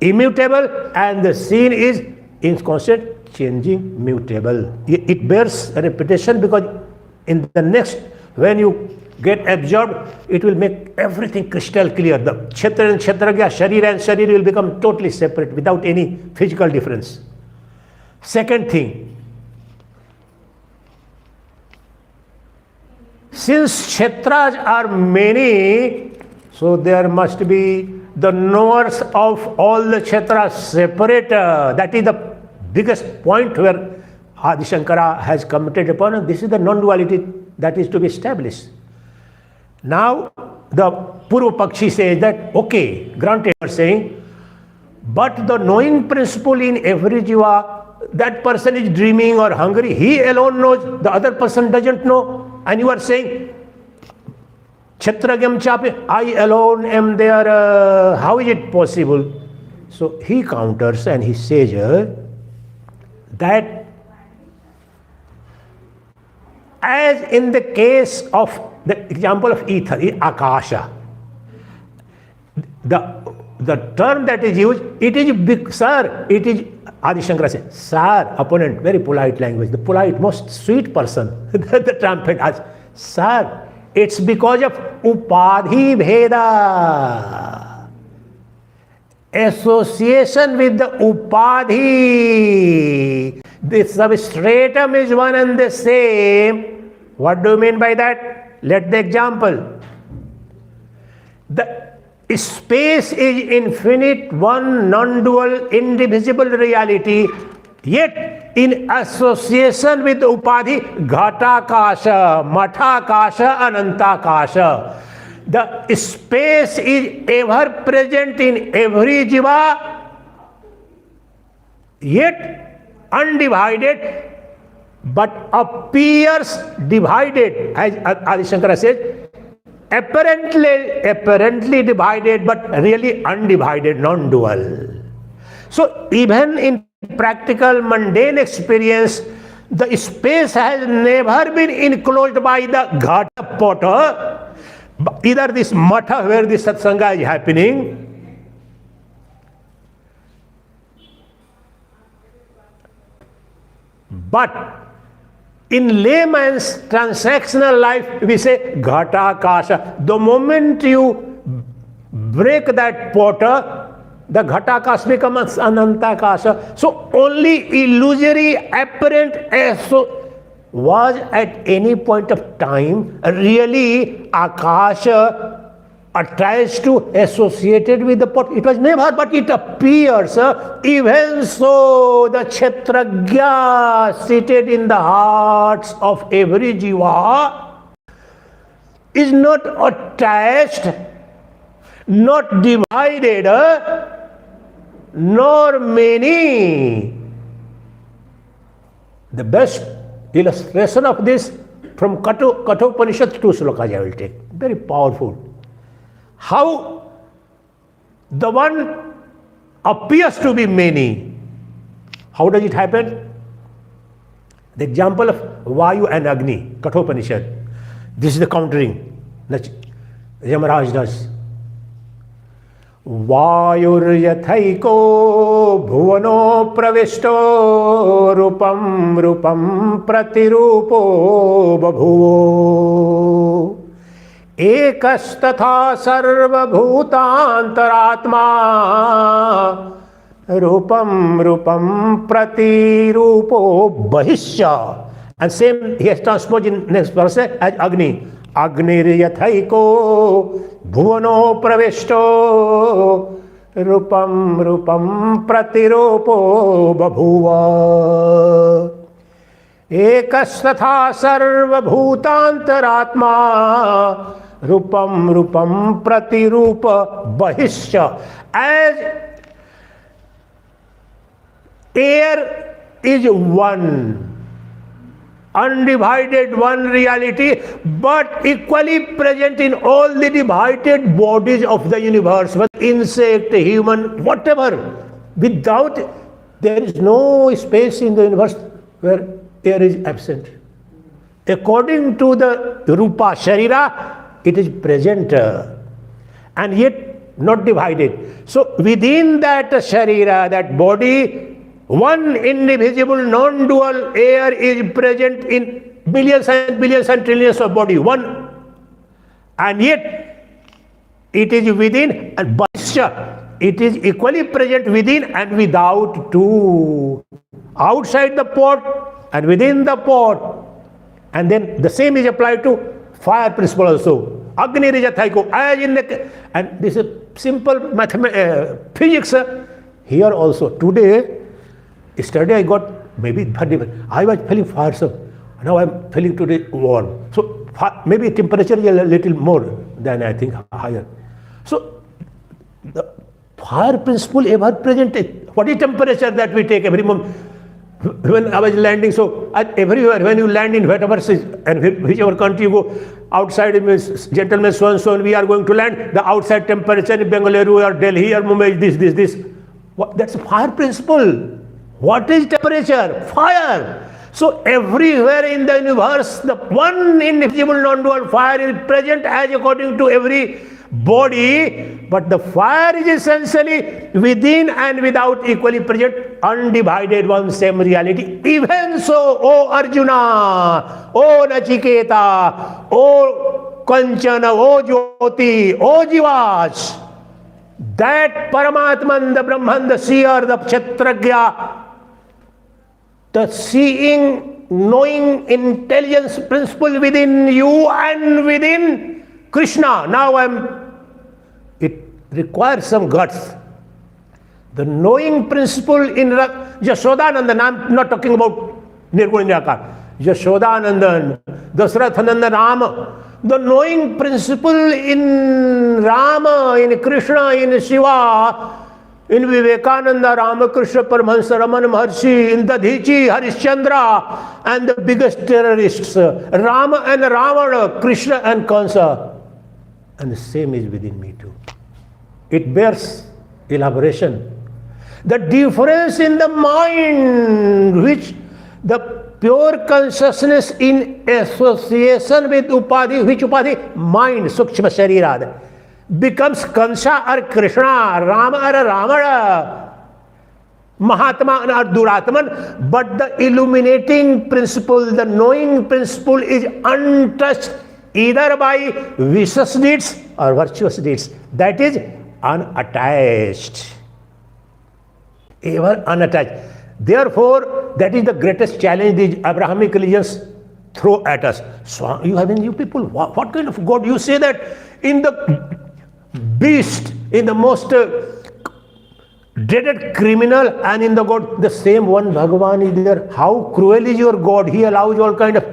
immutable, and the scene is in constant changing, mutable. It bears a repetition because in the next, when you get absorbed, it will make everything crystal clear. The Kshetra and Kshetragya, Sharira and Sharira will become totally separate without any physical difference. Second thing, since Kshetras are many, so there must be the knowers of all the Kshetras separate. That is the biggest point where Adi Shankara has commented upon, and this is the non-duality that is to be established. Now, the Purva Pakshi says that, okay, granted, saying, but the knowing principle in every jiva, that person is dreaming or hungry, he alone knows, the other person doesn't know. And you are saying, Kshetragyam chapi, I alone am there, how is it possible? So he counters and he says that as in the case of the example of ether, Akasha, the term that is used, it is big, sir, it is, Adi Shankara says, sir, opponent, very polite language, the polite, most sweet person, the trumpet has, sir, it's because of Upadhi Bheda. Association with the Upadhi. The substratum is one and the same. What do you mean by that? Let the example. The space is infinite, one non-dual, indivisible reality. Yet, in association with Upadhi, Ghatakasha, Mathakasha, Anantakasha, the space is ever present in every jiva, yet undivided, but appears divided, as Adi Shankara says, apparently divided, but really undivided, non-dual. So, even in practical mundane experience, the space has never been enclosed by the Ghata potter, either this matha where this satsanga is happening, but in layman's transactional life, we say Ghata Kasha. The moment you break that potter, the Ghatakasha becomes Anantakasha. So only illusory apparent was at any point of time really Akasha attached to, associated with the pot. It was never, but it appears. Even so, the Kshetrajna seated in the hearts of every jiva is not attached, not divided, nor many. The best illustration of this from Kenopanishad 2 slokas I will take. Very powerful. How the one appears to be many. How does it happen? The example of Vayu and Agni, Kenopanishad. This is the countering. Yamaraj does. Vayuryathayiko bhuvano pravishto rupam rupam pratirupo babhuvo ekastatha sarvabhutantaratma rupam rupam pratirupo bahishya. And same he has transposed in next verse as Agni. Agniryathayiko bhuvano pravishto rupam rupam pratirupo babhuva ekastatha sarvabhutantaratma rupam rupam pratirupa bahishya. As air is one, undivided one reality, but equally present in all the divided bodies of the universe, whether insect, human, whatever. Without, there is no space in the universe where air is absent. According to the Rupa Sharira, it is present and yet not divided. So within that Sharira, that body, one indivisible, non-dual air is present in billions and billions and trillions of body, one. And yet, it is within and Bhashya. It is equally present within and without too. Outside the pot and within the pot. And then the same is applied to fire principle also. Agni Rijathaiko, as in the, and this is simple physics. Here also, today, yesterday I got maybe, I was feeling fire, sir. Now I am feeling today warm. So maybe temperature is a little more than I think higher. So the fire principle ever present. What is temperature that we take every moment? When I was landing, so everywhere, when you land in whatever and whichever country you go, outside gentlemen so and so, and we are going to land, the outside temperature in Bengaluru or Delhi or Mumbai, this. That's a fire principle. What is temperature? Fire. So everywhere in the universe, the one indivisible non-dual fire is present as according to every body, but the fire is essentially within and without equally present, undivided one same reality. Even so, O Arjuna, O Nachiketa, O Kanchana, O Jyoti, O Jivas, that Paramatman, the Brahman, the seer, the Kshetrajna, the seeing, knowing, intelligence principle within you and within Krishna. Now it requires some guts. The knowing principle in Yashodananda, I'm not talking about Nirguna Nirakar, Yashodananda, Dasrathananda Rama, the knowing principle in Rama, in Krishna, in Shiva, in Vivekananda, Ramakrishna, Paramahansa, Ramana Maharshi, in Dadhichi, Harishchandra, and the biggest terrorists, Rama and Ravana, Krishna and Kansa. And the same is within me too. It bears elaboration. The difference in the mind, which the pure consciousness in association with Upadhi, which Upadhi? Mind, Sukshma Sharira, becomes Kansa or Krishna, Rama or Ravana, Mahatma or Duratman, but the illuminating principle, the knowing principle is untouched either by vicious deeds or virtuous deeds. That is unattached. Ever unattached. Therefore, that is the greatest challenge the Abrahamic religions throw at us. So, you people, what kind of God? You say that in the beast, in the most dreaded criminal, and in the God, the same one Bhagavan is there. How cruel is your God? He allows all kind of...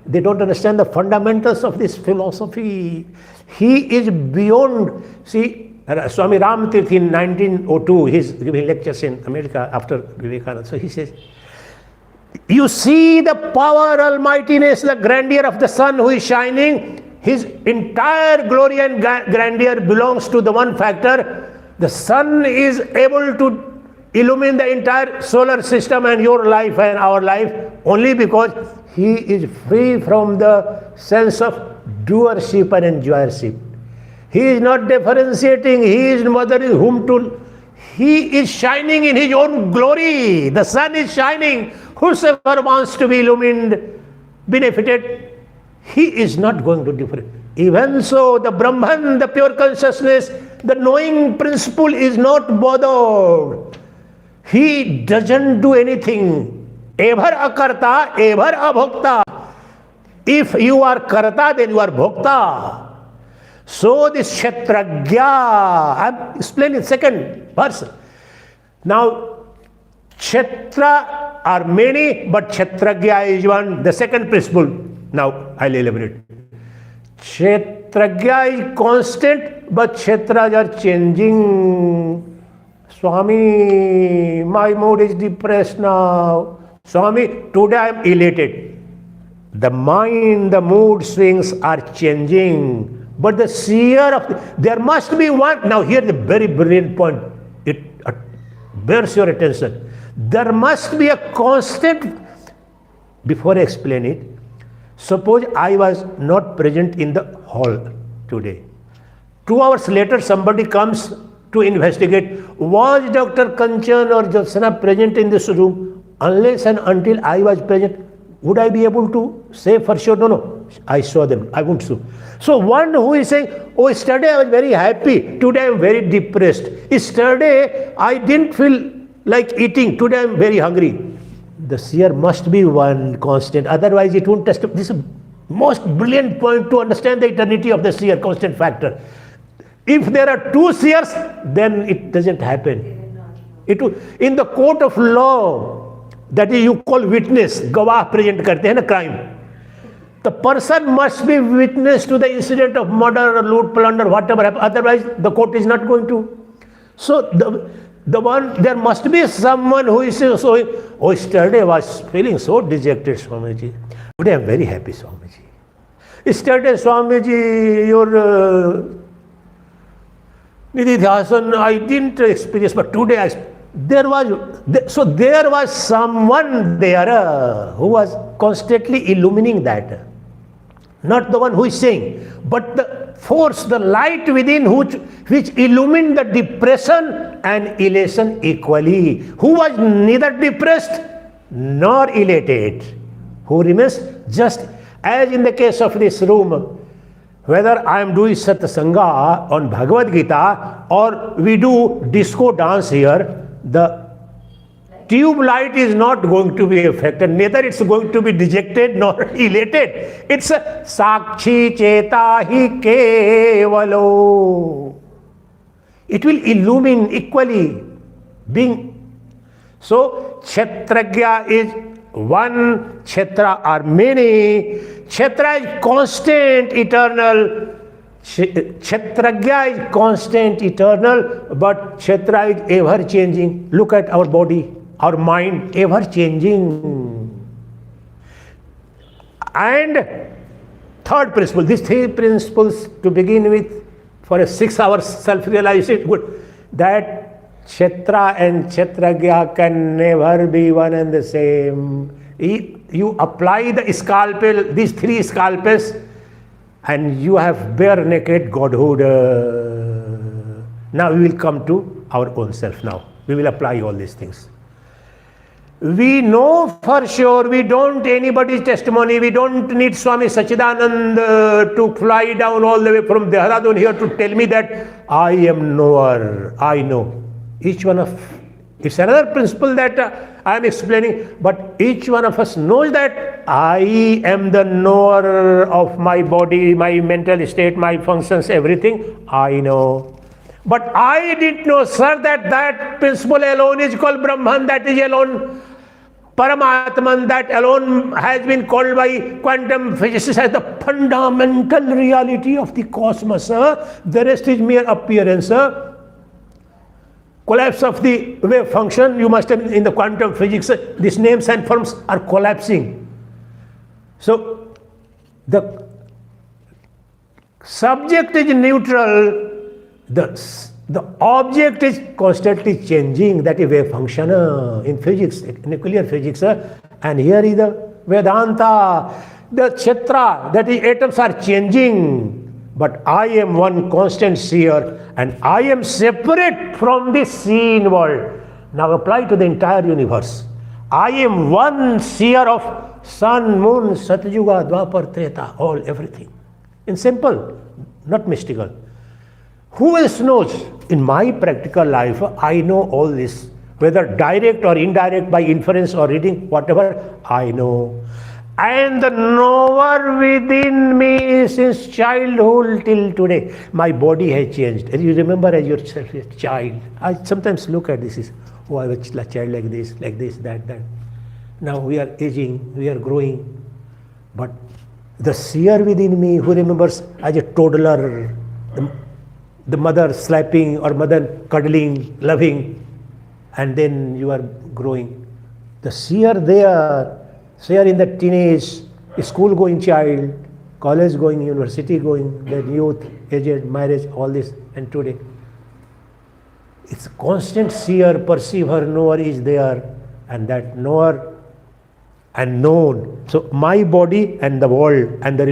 They don't understand the fundamentals of this philosophy. He is beyond. See, Swami Ramtirth in 1902, he's giving lectures in America after Vivekananda. So he says, you see the power, almightiness, the grandeur of the sun who is shining. His entire glory and grandeur belongs to the one factor. The sun is able to illumine the entire solar system and your life and our life only because he is free from the sense of doership and enjoyership. He is not differentiating, he is mothering whom to. He is shining in his own glory. The sun is shining. Whosoever wants to be illumined, benefited, he is not going to differ. Even so, the Brahman, the pure consciousness, the knowing principle is not bothered. He doesn't do anything. Ever akarta, ever abhokta. If you are karta, then you are bhokta. So this kshetragya, I'm explaining second verse. Now, kshetra are many, but kshetragya is one. The second principle. Now, I'll elaborate. Kshetragya is constant, but kshetras are changing. Swami, my mood is depressed now. Swami, today I am elated. The mind, the mood swings are changing. But the seer of there must be one. Now here the very brilliant point. It bears your attention. There must be a constant. Before I explain it, suppose I was not present in the hall today. 2 hours later, somebody comes to investigate. Was Dr. Kanchan or Jyotsna present in this room? Unless and until I was present, would I be able to say for sure? No, I saw them. I won't so. So one who is saying, oh, yesterday I was very happy. Today I am very depressed. Yesterday I didn't feel like eating. Today I am very hungry. The seer must be one constant. Otherwise it won't testify. This is the most brilliant point to understand the eternity of the seer, constant factor. If there are two seers, then it doesn't happen. In the court of law, that is you call witness, gawah present karte hain na crime. The person must be witness to the incident of murder or loot, plunder, whatever happened. Otherwise, the court is not going to. So the one, there must be someone who is so. Oh, yesterday I was feeling so dejected, Swamiji. Today I am very happy, Swamiji. Yesterday, Swamiji, your Nididhyasan, I didn't experience, but today there was someone there who was constantly illumining that. Not the one who is saying, but the force, the light within which illumined the depression and elation equally. Who was neither depressed nor elated. Who remains just as in the case of this room. Whether I am doing satsanga on Bhagavad Gita or we do disco dance here, the tube light is not going to be affected, neither it's going to be dejected nor elated. It's a sakshi cheta hi kevalo. It will illumine equally, being. So, kshetragya is one, kshetra are many. Kshetra is constant, eternal. Kshetragya is constant, eternal, but kshetra is ever changing. Look at our body, our mind, ever changing. And third principle, these three principles to begin with for a 6 hours self-realization, that kshetra and kshetragya can never be one and the same. You apply the scalpel, these three scalpels, and you have bare naked Godhood. Now we will come to our own self now. We will apply all these things. We know for sure, we don't anybody's testimony, we don't need Swami Sacchidananda to fly down all the way from Dehradun here to tell me that I am knower, I know. Each one of, it's another principle that I am explaining, but each one of us knows that I am the knower of my body, my mental state, my functions, everything. I know. But I didn't know, sir, that principle alone is called Brahman, that is alone Paramatman, that alone has been called by quantum physicists as the fundamental reality of the cosmos. The rest is mere appearance. Collapse of the wave function, you must have in the quantum physics, these names and forms are collapsing. So the subject is neutral, the object is constantly changing, that is wave function in physics, in nuclear physics. And here is the Vedanta, the Kshetra, that is atoms are changing. But I am one constant seer, and I am separate from this seen world. Now apply to the entire universe. I am one seer of sun, moon, Satyuga, Dwapar, Treta, all, everything. In simple, not mystical. Who else knows? In my practical life, I know all this. Whether direct or indirect, by inference or reading, whatever, I know. And the knower within me since childhood till today. My body has changed. As you remember as yourself a child. I sometimes look at this, oh, I was a child like this, that. Now we are aging, we are growing. But the seer within me who remembers as a toddler, the mother slapping or mother cuddling, loving, and then you are growing. The seer there, seer in the teenage, school going child, college going, university going, then youth, aged, marriage, all this, and today. It's constant seer, perceiver, knower is there, and that knower and known. So my body and the world and the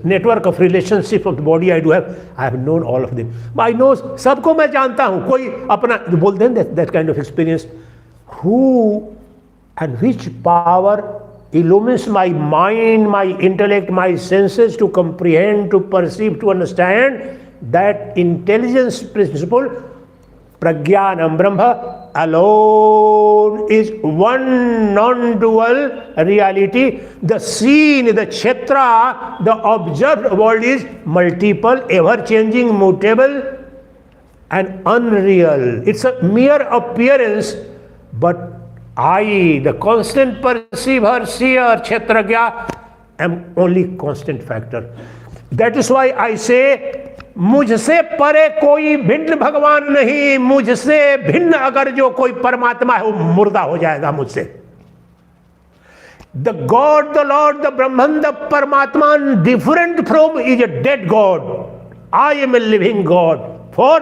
network of relationship of the body I have known all of them. I know सबको मैं जानता हूँ. कोई अपना बोलते हैं that kind of experience. Who and which power illumines my mind, my intellect, my senses to comprehend, to perceive, to understand that intelligence principle, Prajnanam Brahma, alone is one non-dual reality. The seen, the kshetra, the observed world is multiple, ever-changing, mutable, and unreal. It's a mere appearance, but I, the constant perceiver, seer, kshetragya, am only constant factor. That is why I say, मुझसे परे कोई भिन्न भगवान नहीं, मुझसे भिन्न अगर जो कोई परमात्मा है वो मुर्दा हो जाएगा मुझसे. The God, the Lord, the Brahman, the Paramatman, different from is a dead God. I am a living God. For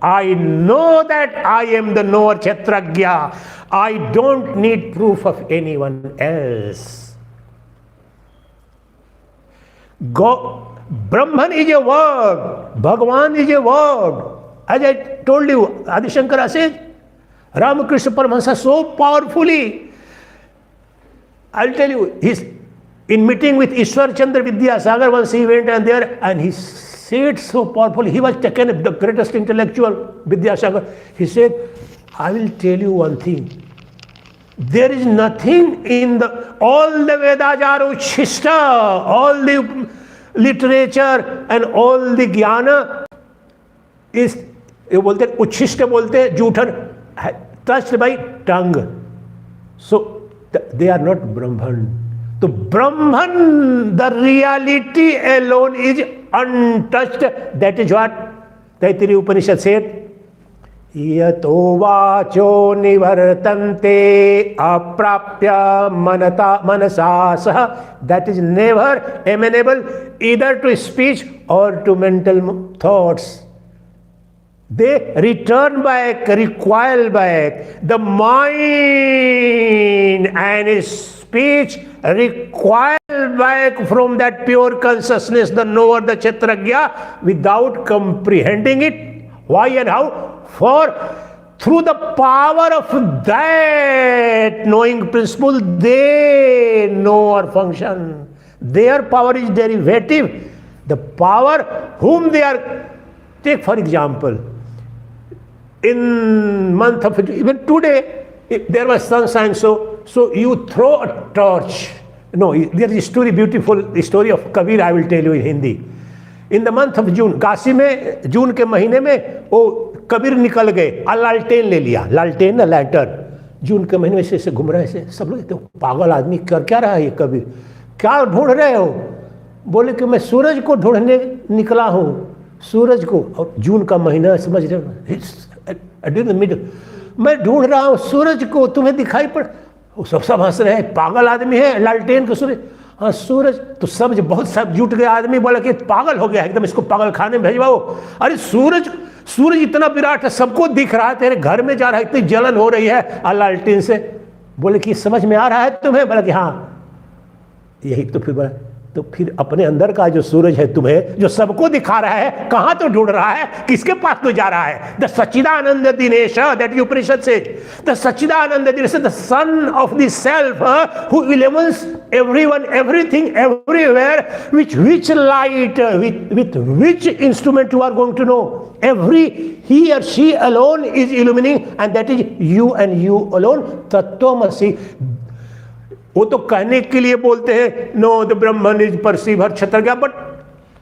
I know that I am the knower kshetragya. I don't need proof of anyone else. God, Brahman is a word, Bhagavan is a word. As I told you, Adi Shankara said, Ramakrishna Paramahansa so powerfully. I'll tell you, he's in meeting with Ishwar Chandra Vidyasagar, once he went and he said so powerfully, he was taken, the greatest intellectual, Vidyasagar. He said, I will tell you one thing. There is nothing in all the Vedas are uchishta, all the literature and all the jnana is, बोलते उच्छिष्ट बोलते जूठन, touched by tongue. So they are not Brahman. So Brahman, the reality alone is untouched. That is what Taittiriya Upanishad said. Yato vacho nivartante aprapya manasa saha. That is never amenable either to speech or to mental thoughts. They return back, recoil back. The mind and speech recoil back from that pure consciousness, the knower, the kshetragya, without comprehending it. Why and how? For through the power of that knowing principle, they know or function. Their power is derivative. The power whom they are, take for example, in month of, even today, if there was sunshine, so you throw a torch. No, there is a story, beautiful story of Kabir, I will tell you in Hindi. In the month of June, Kashi में जून के महीने में वो कबीर निकल गए, लालटेन ले लिया, लालटेन ना लैंटर्न, जून के महीने में ऐसे घूम रहे हैं, सब लोग तो पागल आदमी कर क्या रहा है ये कबीर, क्या ढूंढ रहे हो? बोले कि मैं सूरज को ढूंढने निकला हूँ, सूरज को, और जून का महीना समझ रहे हो, मैं ढूंढ रहा हूँ सूरज को, तुम्हें दिखाई पड़, वो सब हंस रहे हैं, पागल आदमी है, लालटेन को सूरज, हाँ सूरज, तो सब बहुत सब जुट गए आदमी, बोला कि पागल हो गया एकदम, इसको पागल खाने में भेजवाओ। अरे सूरज इतना विराट है, सबको दिख रहा है, तेरे घर में जा रहा है, इतनी जलन हो रही है लालटेन से। बोले कि समझ में आ रहा है तुम्हें? बोला कि हाँ, यही तो फिर बोला, तो फिर अपने अंदर का जो सूरज है तुम्हें, जो सबको दिखा रहा है, कहां तो ढूंढ रहा है, किसके पास तो जा रहा है? The Sachchidanand Dinesh, that Upanishad says, the Sachchidanand Dinesh, the son of the self who illuminates everyone, everything, everywhere, which light, with which instrument you are going to know? He or she alone is illuminating, and that is you and you alone, तत्वमसि। वो तो कहने के लिए बोलते हैं no the Brahman is perceive हर क्षत्रज्ञ, but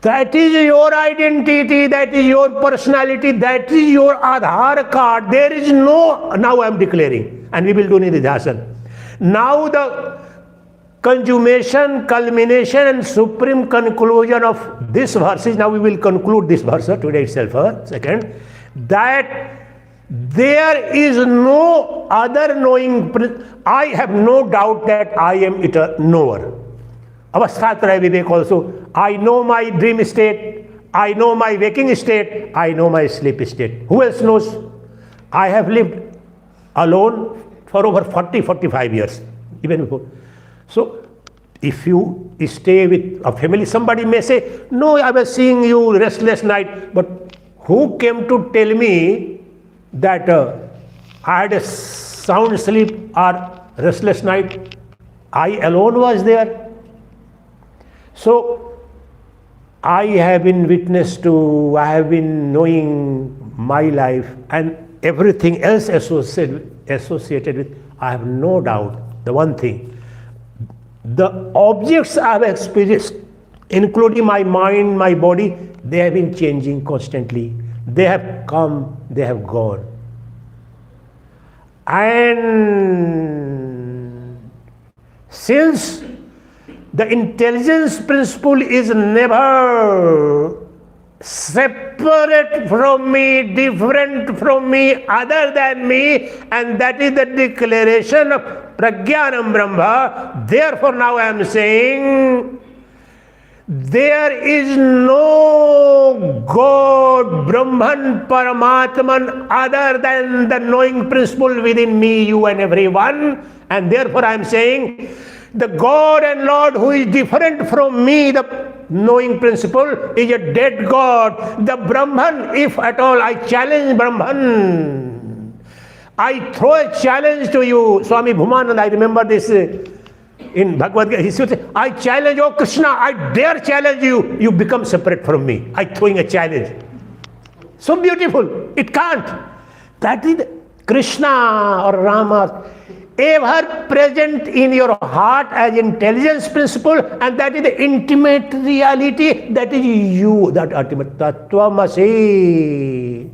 that is your identity, that is your personality, that is your Aadhaar card. There is no, now I am declaring and we will do निधिध्यासन, now the consummation, culmination and supreme conclusion of this verse is, now we will conclude this verse today itself, second, that there is no other knowing. I have no doubt that I am eternal knower. Avasthatraya Vivek also. I know my dream state, I know my waking state, I know my sleep state. Who else knows? I have lived alone for over 40-45 years, even before. So, if you stay with a family, somebody may say, no, I was seeing you restless night, but who came to tell me that I had a sound sleep or restless night? I alone was there. So, I have been witness to, I have been knowing my life and everything else associated with, I have no doubt, the one thing, the objects I have experienced, including my mind, my body, they have been changing constantly. They have come, they have gone. And since the intelligence principle is never separate from me, different from me, other than me, and that is the declaration of Prajnanam Brahma, therefore now I am saying, there is no God, Brahman, Paramatman, other than the knowing principle within me, you and everyone, and therefore I am saying, the God and Lord who is different from me, the knowing principle, is a dead God. The Brahman, if at all, I challenge Brahman. I throw a challenge to you. Swami Bhumanand, I remember this in Bhagavad Gita. He said, I challenge, oh Krishna, I dare challenge you. You become separate from me. I throwing a challenge. So beautiful. It can't. That is Krishna or Rama, ever present in your heart as intelligence principle, and that is the intimate reality, that is you, that ultimate Tattvamasi.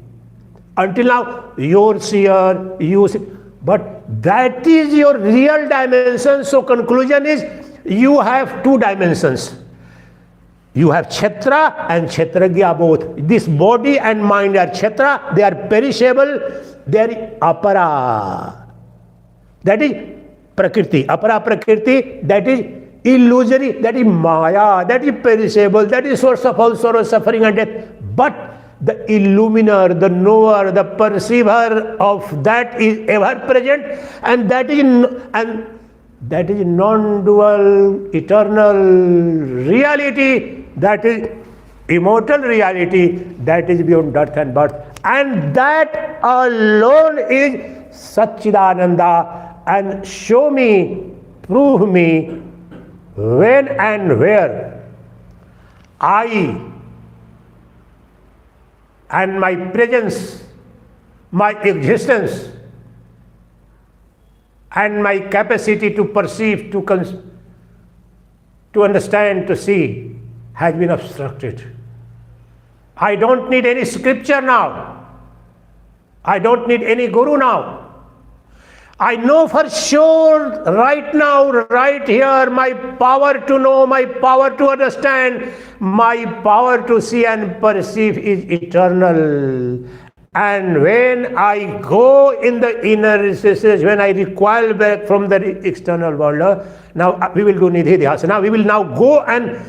Until now, your seer, you see, but that is your real dimension. So conclusion is, you have two dimensions. You have Kshetra and Kshetragya both. This body and mind are Kshetra, they are perishable, they are Apara. That is Prakriti. Apara Prakriti, that is illusory, that is Maya, that is perishable, that is source of all sorrow, suffering and death. But the illuminer, the knower, the perceiver of that is ever present, and that is non-dual, eternal reality, that is immortal reality, that is beyond death and birth, and that alone is Sacchidananda. And show me, prove me, when and where I and my presence, my existence and my capacity to perceive, to understand, to see has been obstructed. I don't need any scripture now. I don't need any guru now. I know for sure right now, right here, my power to know, my power to understand, my power to see and perceive is eternal. And when I go in the inner recesses, when I recoil back from the external world, now we will do Nidhi-Dhyasa. Now we will now go, and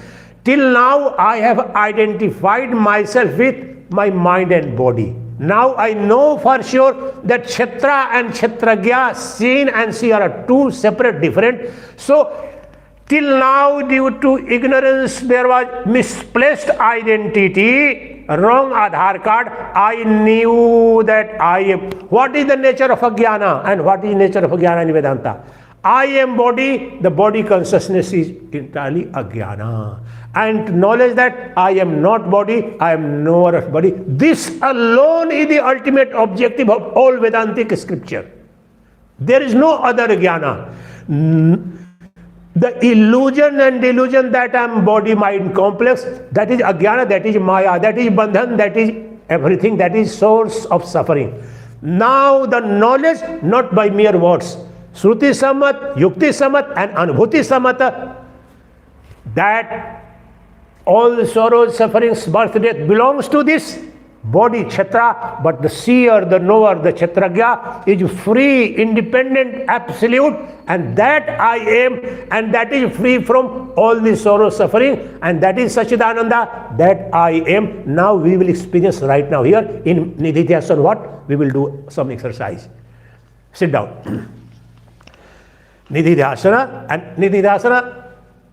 till now I have identified myself with my mind and body. Now I know for sure that Kshetra and Kshetragya, seen and see, are two separate, different. So till now, due to ignorance, there was misplaced identity, wrong Aadhaar card. I knew that I am. What is the nature of Ajnana and what is the nature of Ajnana in Vedanta? I am body, the body consciousness is entirely Ajnana. And knowledge that I am not body, I am knower of body. This alone is the ultimate objective of all Vedantic scripture. There is no other Jnana. The illusion and delusion that I am body-mind complex, that is Ajnana, that is Maya, that is Bandhan, that is everything, that is source of suffering. Now the knowledge, not by mere words, Shruti Samat, Yukti Samat and Anubhuti Samata, that all sorrows, sufferings, birth, death belongs to this body, Kshetra, but the seer, the knower, the Kshetragya is free, independent, absolute, and that I am, and that is free from all the sorrow, suffering, and that is Sacchidananda, that I am. Now we will experience right now here in Nidhi-Dhyasa what? We will do some exercise. Sit down. Nidhi-Dhyasana, and Nidhi-Dhyasana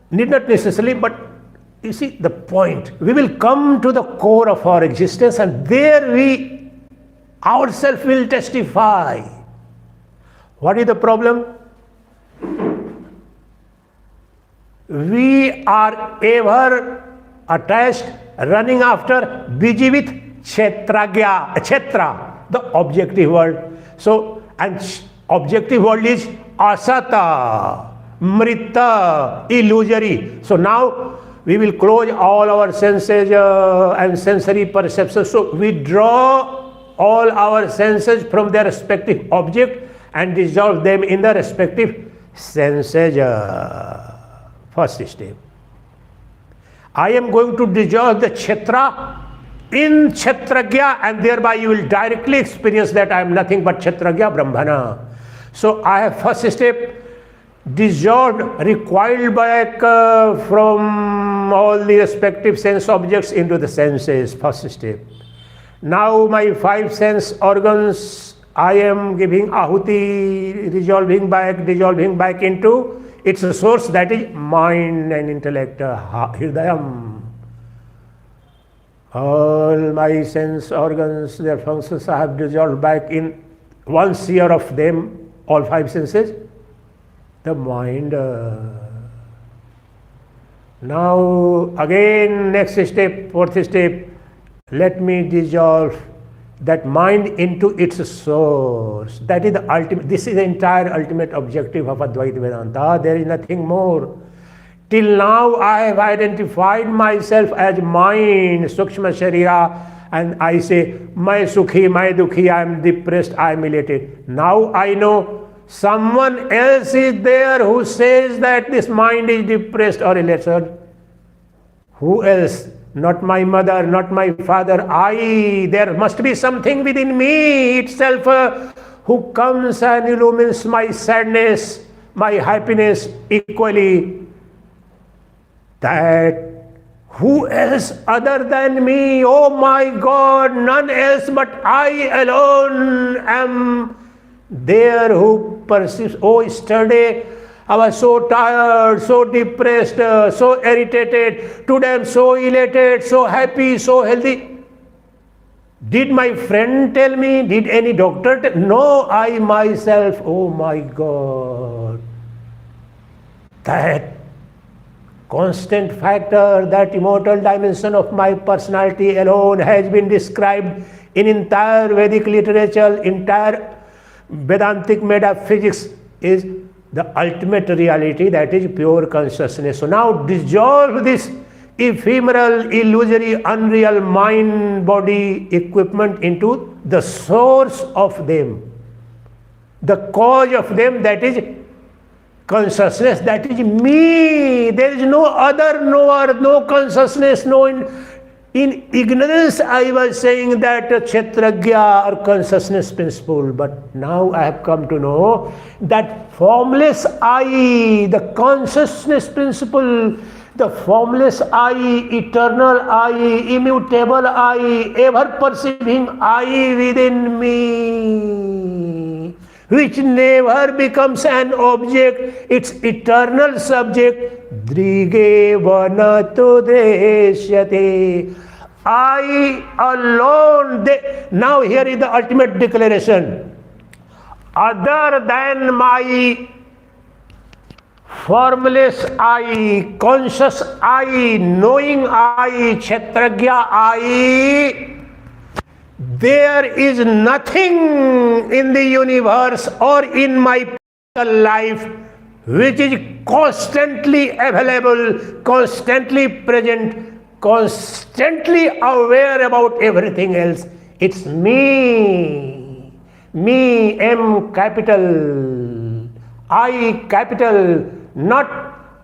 need not necessarily, but you see the point. We will come to the core of our existence, and there we ourselves will testify. What is the problem? We are ever attached, running after, busy with Kshetra, the objective world. So, and objective world is asata, mrita, illusory. So now we will close all our senses and sensory perceptions. So we draw all our senses from their respective object and dissolve them in the respective senses. First step. I am going to dissolve the Kshetra in Kshetragya, and thereby you will directly experience that I am nothing but Kshetragya Brahmana. So I have first step dissolved, recoiled back from all the respective sense objects into the senses, first step. Now my five sense organs, I am giving ahuti, dissolving back into its source, that is mind and intellect, hridayam. All my sense organs, their functions, I have dissolved back in one sphere of them, all five senses, the mind. Now again, next step, fourth step, let me dissolve that mind into its source. That is the ultimate, this is the entire ultimate objective of Advaita Vedanta. There is nothing more. Till now I have identified myself as mind, Sukshma Sharira, and I say, Mai Sukhi, Mai Dukhi, I am depressed, I am elated. Now I know someone else is there who says that this mind is depressed or elated. Who else? Not my mother, not my father. There must be something within me itself who comes and illumines my sadness, my happiness equally. That who else other than me? Oh my God, none else but I alone am there who perceives. Oh, yesterday I was so tired, so depressed, so irritated. Today I am so elated, so happy, so healthy. Did my friend tell me? Did any doctor tell me? No, I myself, oh my God. That constant factor, that immortal dimension of my personality alone has been described in entire Vedic literature, entire Vedantic metaphysics is the ultimate reality, that is pure consciousness. So now dissolve this ephemeral, illusory, unreal mind, body, equipment into the source of them, the cause of them, that is consciousness, that is me. There is no other knower, no consciousness, no in ignorance I was saying that Kshetragya or consciousness principle, but now I have come to know that formless I, the consciousness principle, the formless I, eternal I, immutable I, ever perceiving I within me, which never becomes an object, its eternal subject, Drige vanato deshyate. I alone, now here is the ultimate declaration. Other than my formless I, conscious I, knowing I, Kshetragya I, there is nothing in the universe or in my life which is constantly available, constantly present, constantly aware about everything else. It's me. Me, M capital, I capital, not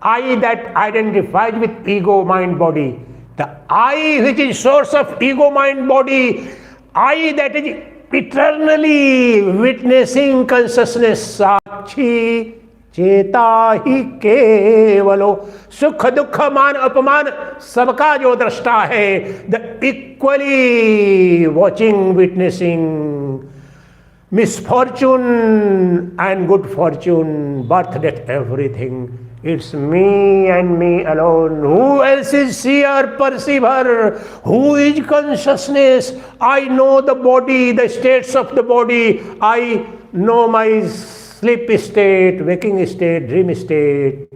I that identifies with ego, mind, body. The I which is source of ego, mind, body, I that is eternally witnessing consciousness, Sakshi चेता ही केवलो, सुख दुख मान अपमान सबका जो दृष्टा है, the equally watching, witnessing misfortune and good fortune, birth, death, everything. It's me and me alone. Who else is seer, perceiver? Who is consciousness? I know the body, the states of the body. I know my sleep state, waking state, dream state.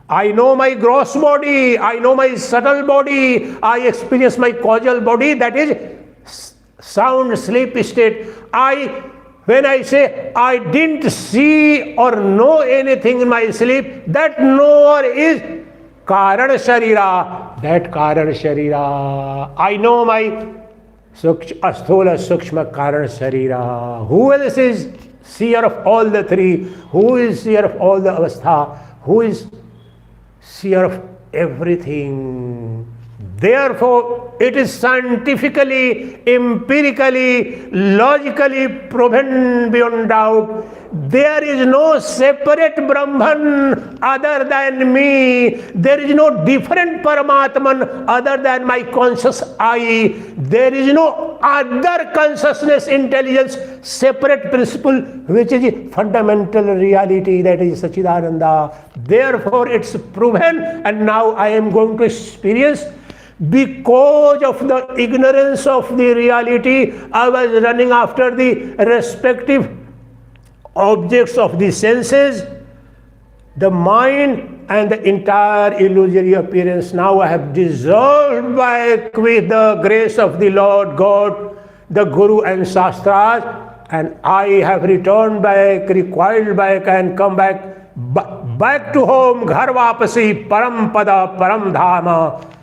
I know my gross body. I know my subtle body. I experience my causal body, that is sound sleep state. When I say I didn't see or know anything in my sleep, that knower is Karan Sharira. That Karan Sharira. I know my Asthula Sukshma Karan Sharira. Who else is seer of all the three? Who is seer of all the avastha? Who is seer of everything? Therefore, it is scientifically, empirically, logically proven beyond doubt. There is no separate Brahman other than me. There is no different Paramatman other than my conscious I. There is no other consciousness, intelligence, separate principle, which is fundamental reality, that is Sacchidananda. Therefore, it's proven, and now I am going to experience. Because of the ignorance of the reality, I was running after the respective objects of the senses, the mind, and the entire illusory appearance. Now I have dissolved back with the grace of the Lord God, the Guru and Shastras, and I have returned back, recoiled back, and come back to home, Ghar Vapasi, Param Pada, Param Dhama.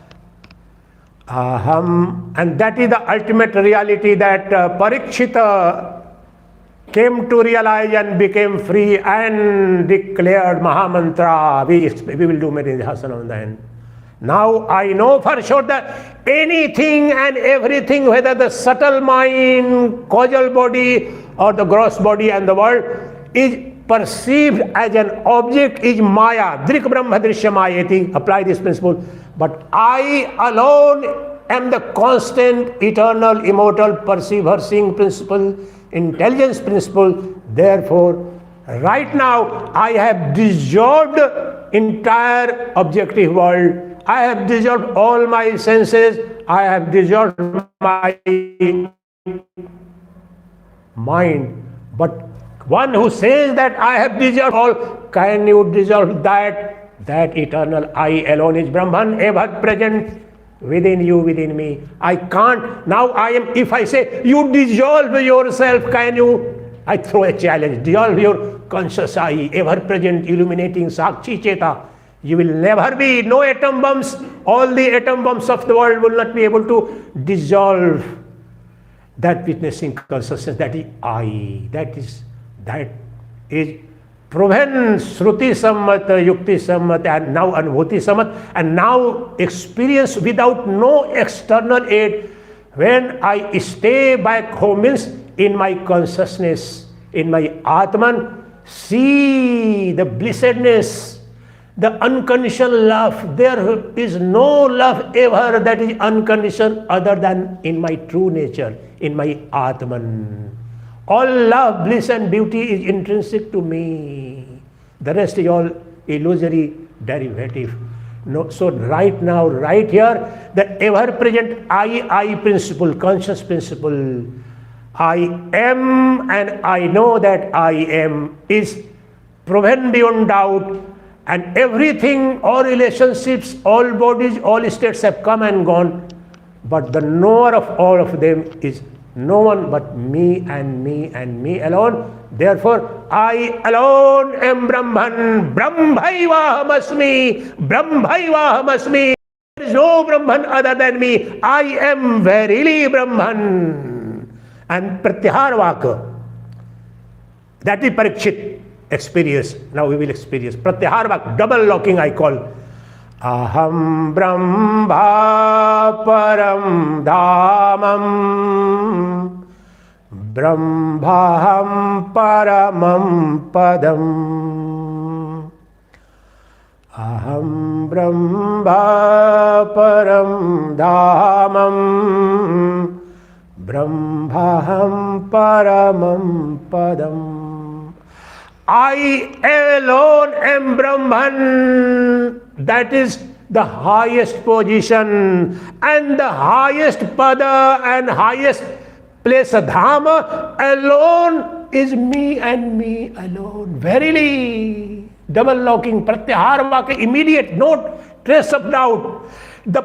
Aham, and that is the ultimate reality that Parikshita came to realize and became free and declared Mahamantra. We will do meditation on that. Now I know for sure that anything and everything, whether the subtle mind, causal body, or the gross body and the world, is perceived as an object, is Maya. Drik Brahma Drishamayati. Apply this principle. But I alone am the constant, eternal, immortal, perceiver, seeing principle, intelligence principle. Therefore, right now, I have dissolved entire objective world. I have dissolved all my senses. I have dissolved my mind. But one who says that I have dissolved all, can you dissolve that? That eternal I alone is Brahman, ever present within you, within me. I can't. Now I am, if I say, you dissolve yourself, can you I throw a challenge. Dissolve your conscious I, ever-present, illuminating Sakshi Cheta. You will never be, no atom bombs, all the atom bombs of the world will not be able to dissolve that witnessing consciousness. That is I. That is proven Shruti Sammat, Yukti Sammat, and now Anubhuti Sammat, and now experience without no external aid. When I stay back home means in my consciousness, in my Atman, see the blessedness, the unconditional love. There is no love ever that is unconditional other than in my true nature, in my Atman. All love, bliss and beauty is intrinsic to me. The rest is all illusory derivative. No, so right now, right here, the ever-present I principle, conscious principle, I am and I know that I am is proven beyond doubt, and everything, all relationships, all bodies, all states have come and gone, but the knower of all of them is no one but me and me and me alone. Therefore, I alone am Brahman. Brahmaivahamasmi. Brahmaivahamasmi. There is no Brahman other than me. I am verily Brahman. And Pratyahar Vaka, that is Parikshit experience. Now we will experience Pratyahar Vaka, double locking I call. Aham Brahma Param Dhamam Brahmaham Paramam Padam. Aham Brahma Param Dhamam Brahmaham Paramam Padam. I alone am Brahman. That is the highest position and the highest pada and highest place. Dhama alone is me and me alone. Verily, double locking, pratyahar vaka, immediate, no trace of doubt. The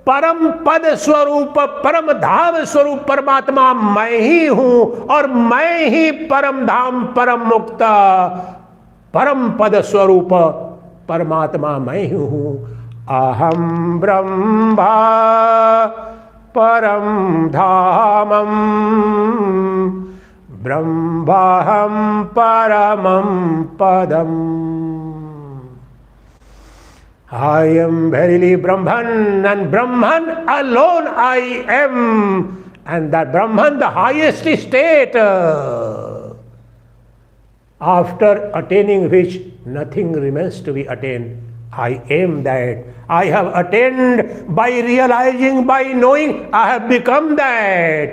परम पद स्वरूप परम धाम स्वरूप परमात्मा मैं ही हूं और मैं ही परम धाम परम मुक्त परम पद स्वरूप परमात्मा मैं ही हूं. अहम ब्रह्मा परम धामम ब्रह्माहम परमम पदम. I am verily Brahman, and Brahman alone I am, and that Brahman the highest state, after attaining which nothing remains to be attained. I am that. I have attained by realizing, by knowing, I have become that.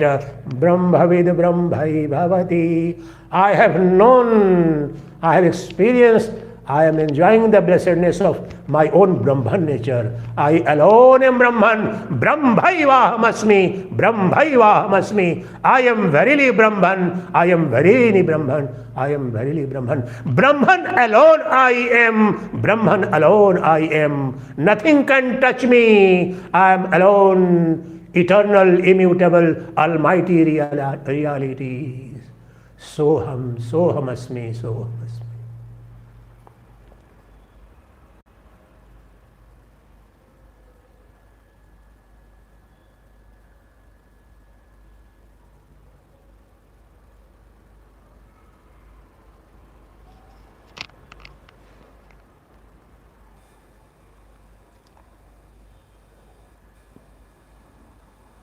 Brahmavid Brahmai Bhavati. I have known, I have experienced, I am enjoying the blessedness of my own Brahman nature. I alone am Brahman. Brahmaivahamasmi. Brahmaivahamasmi. I am verily Brahman. I am verily Brahman. I am verily Brahman. Brahman alone I am. Brahman alone I am. Nothing can touch me. I am alone. Eternal, immutable, almighty realities. Soham, sohamasmi, sohamasmi.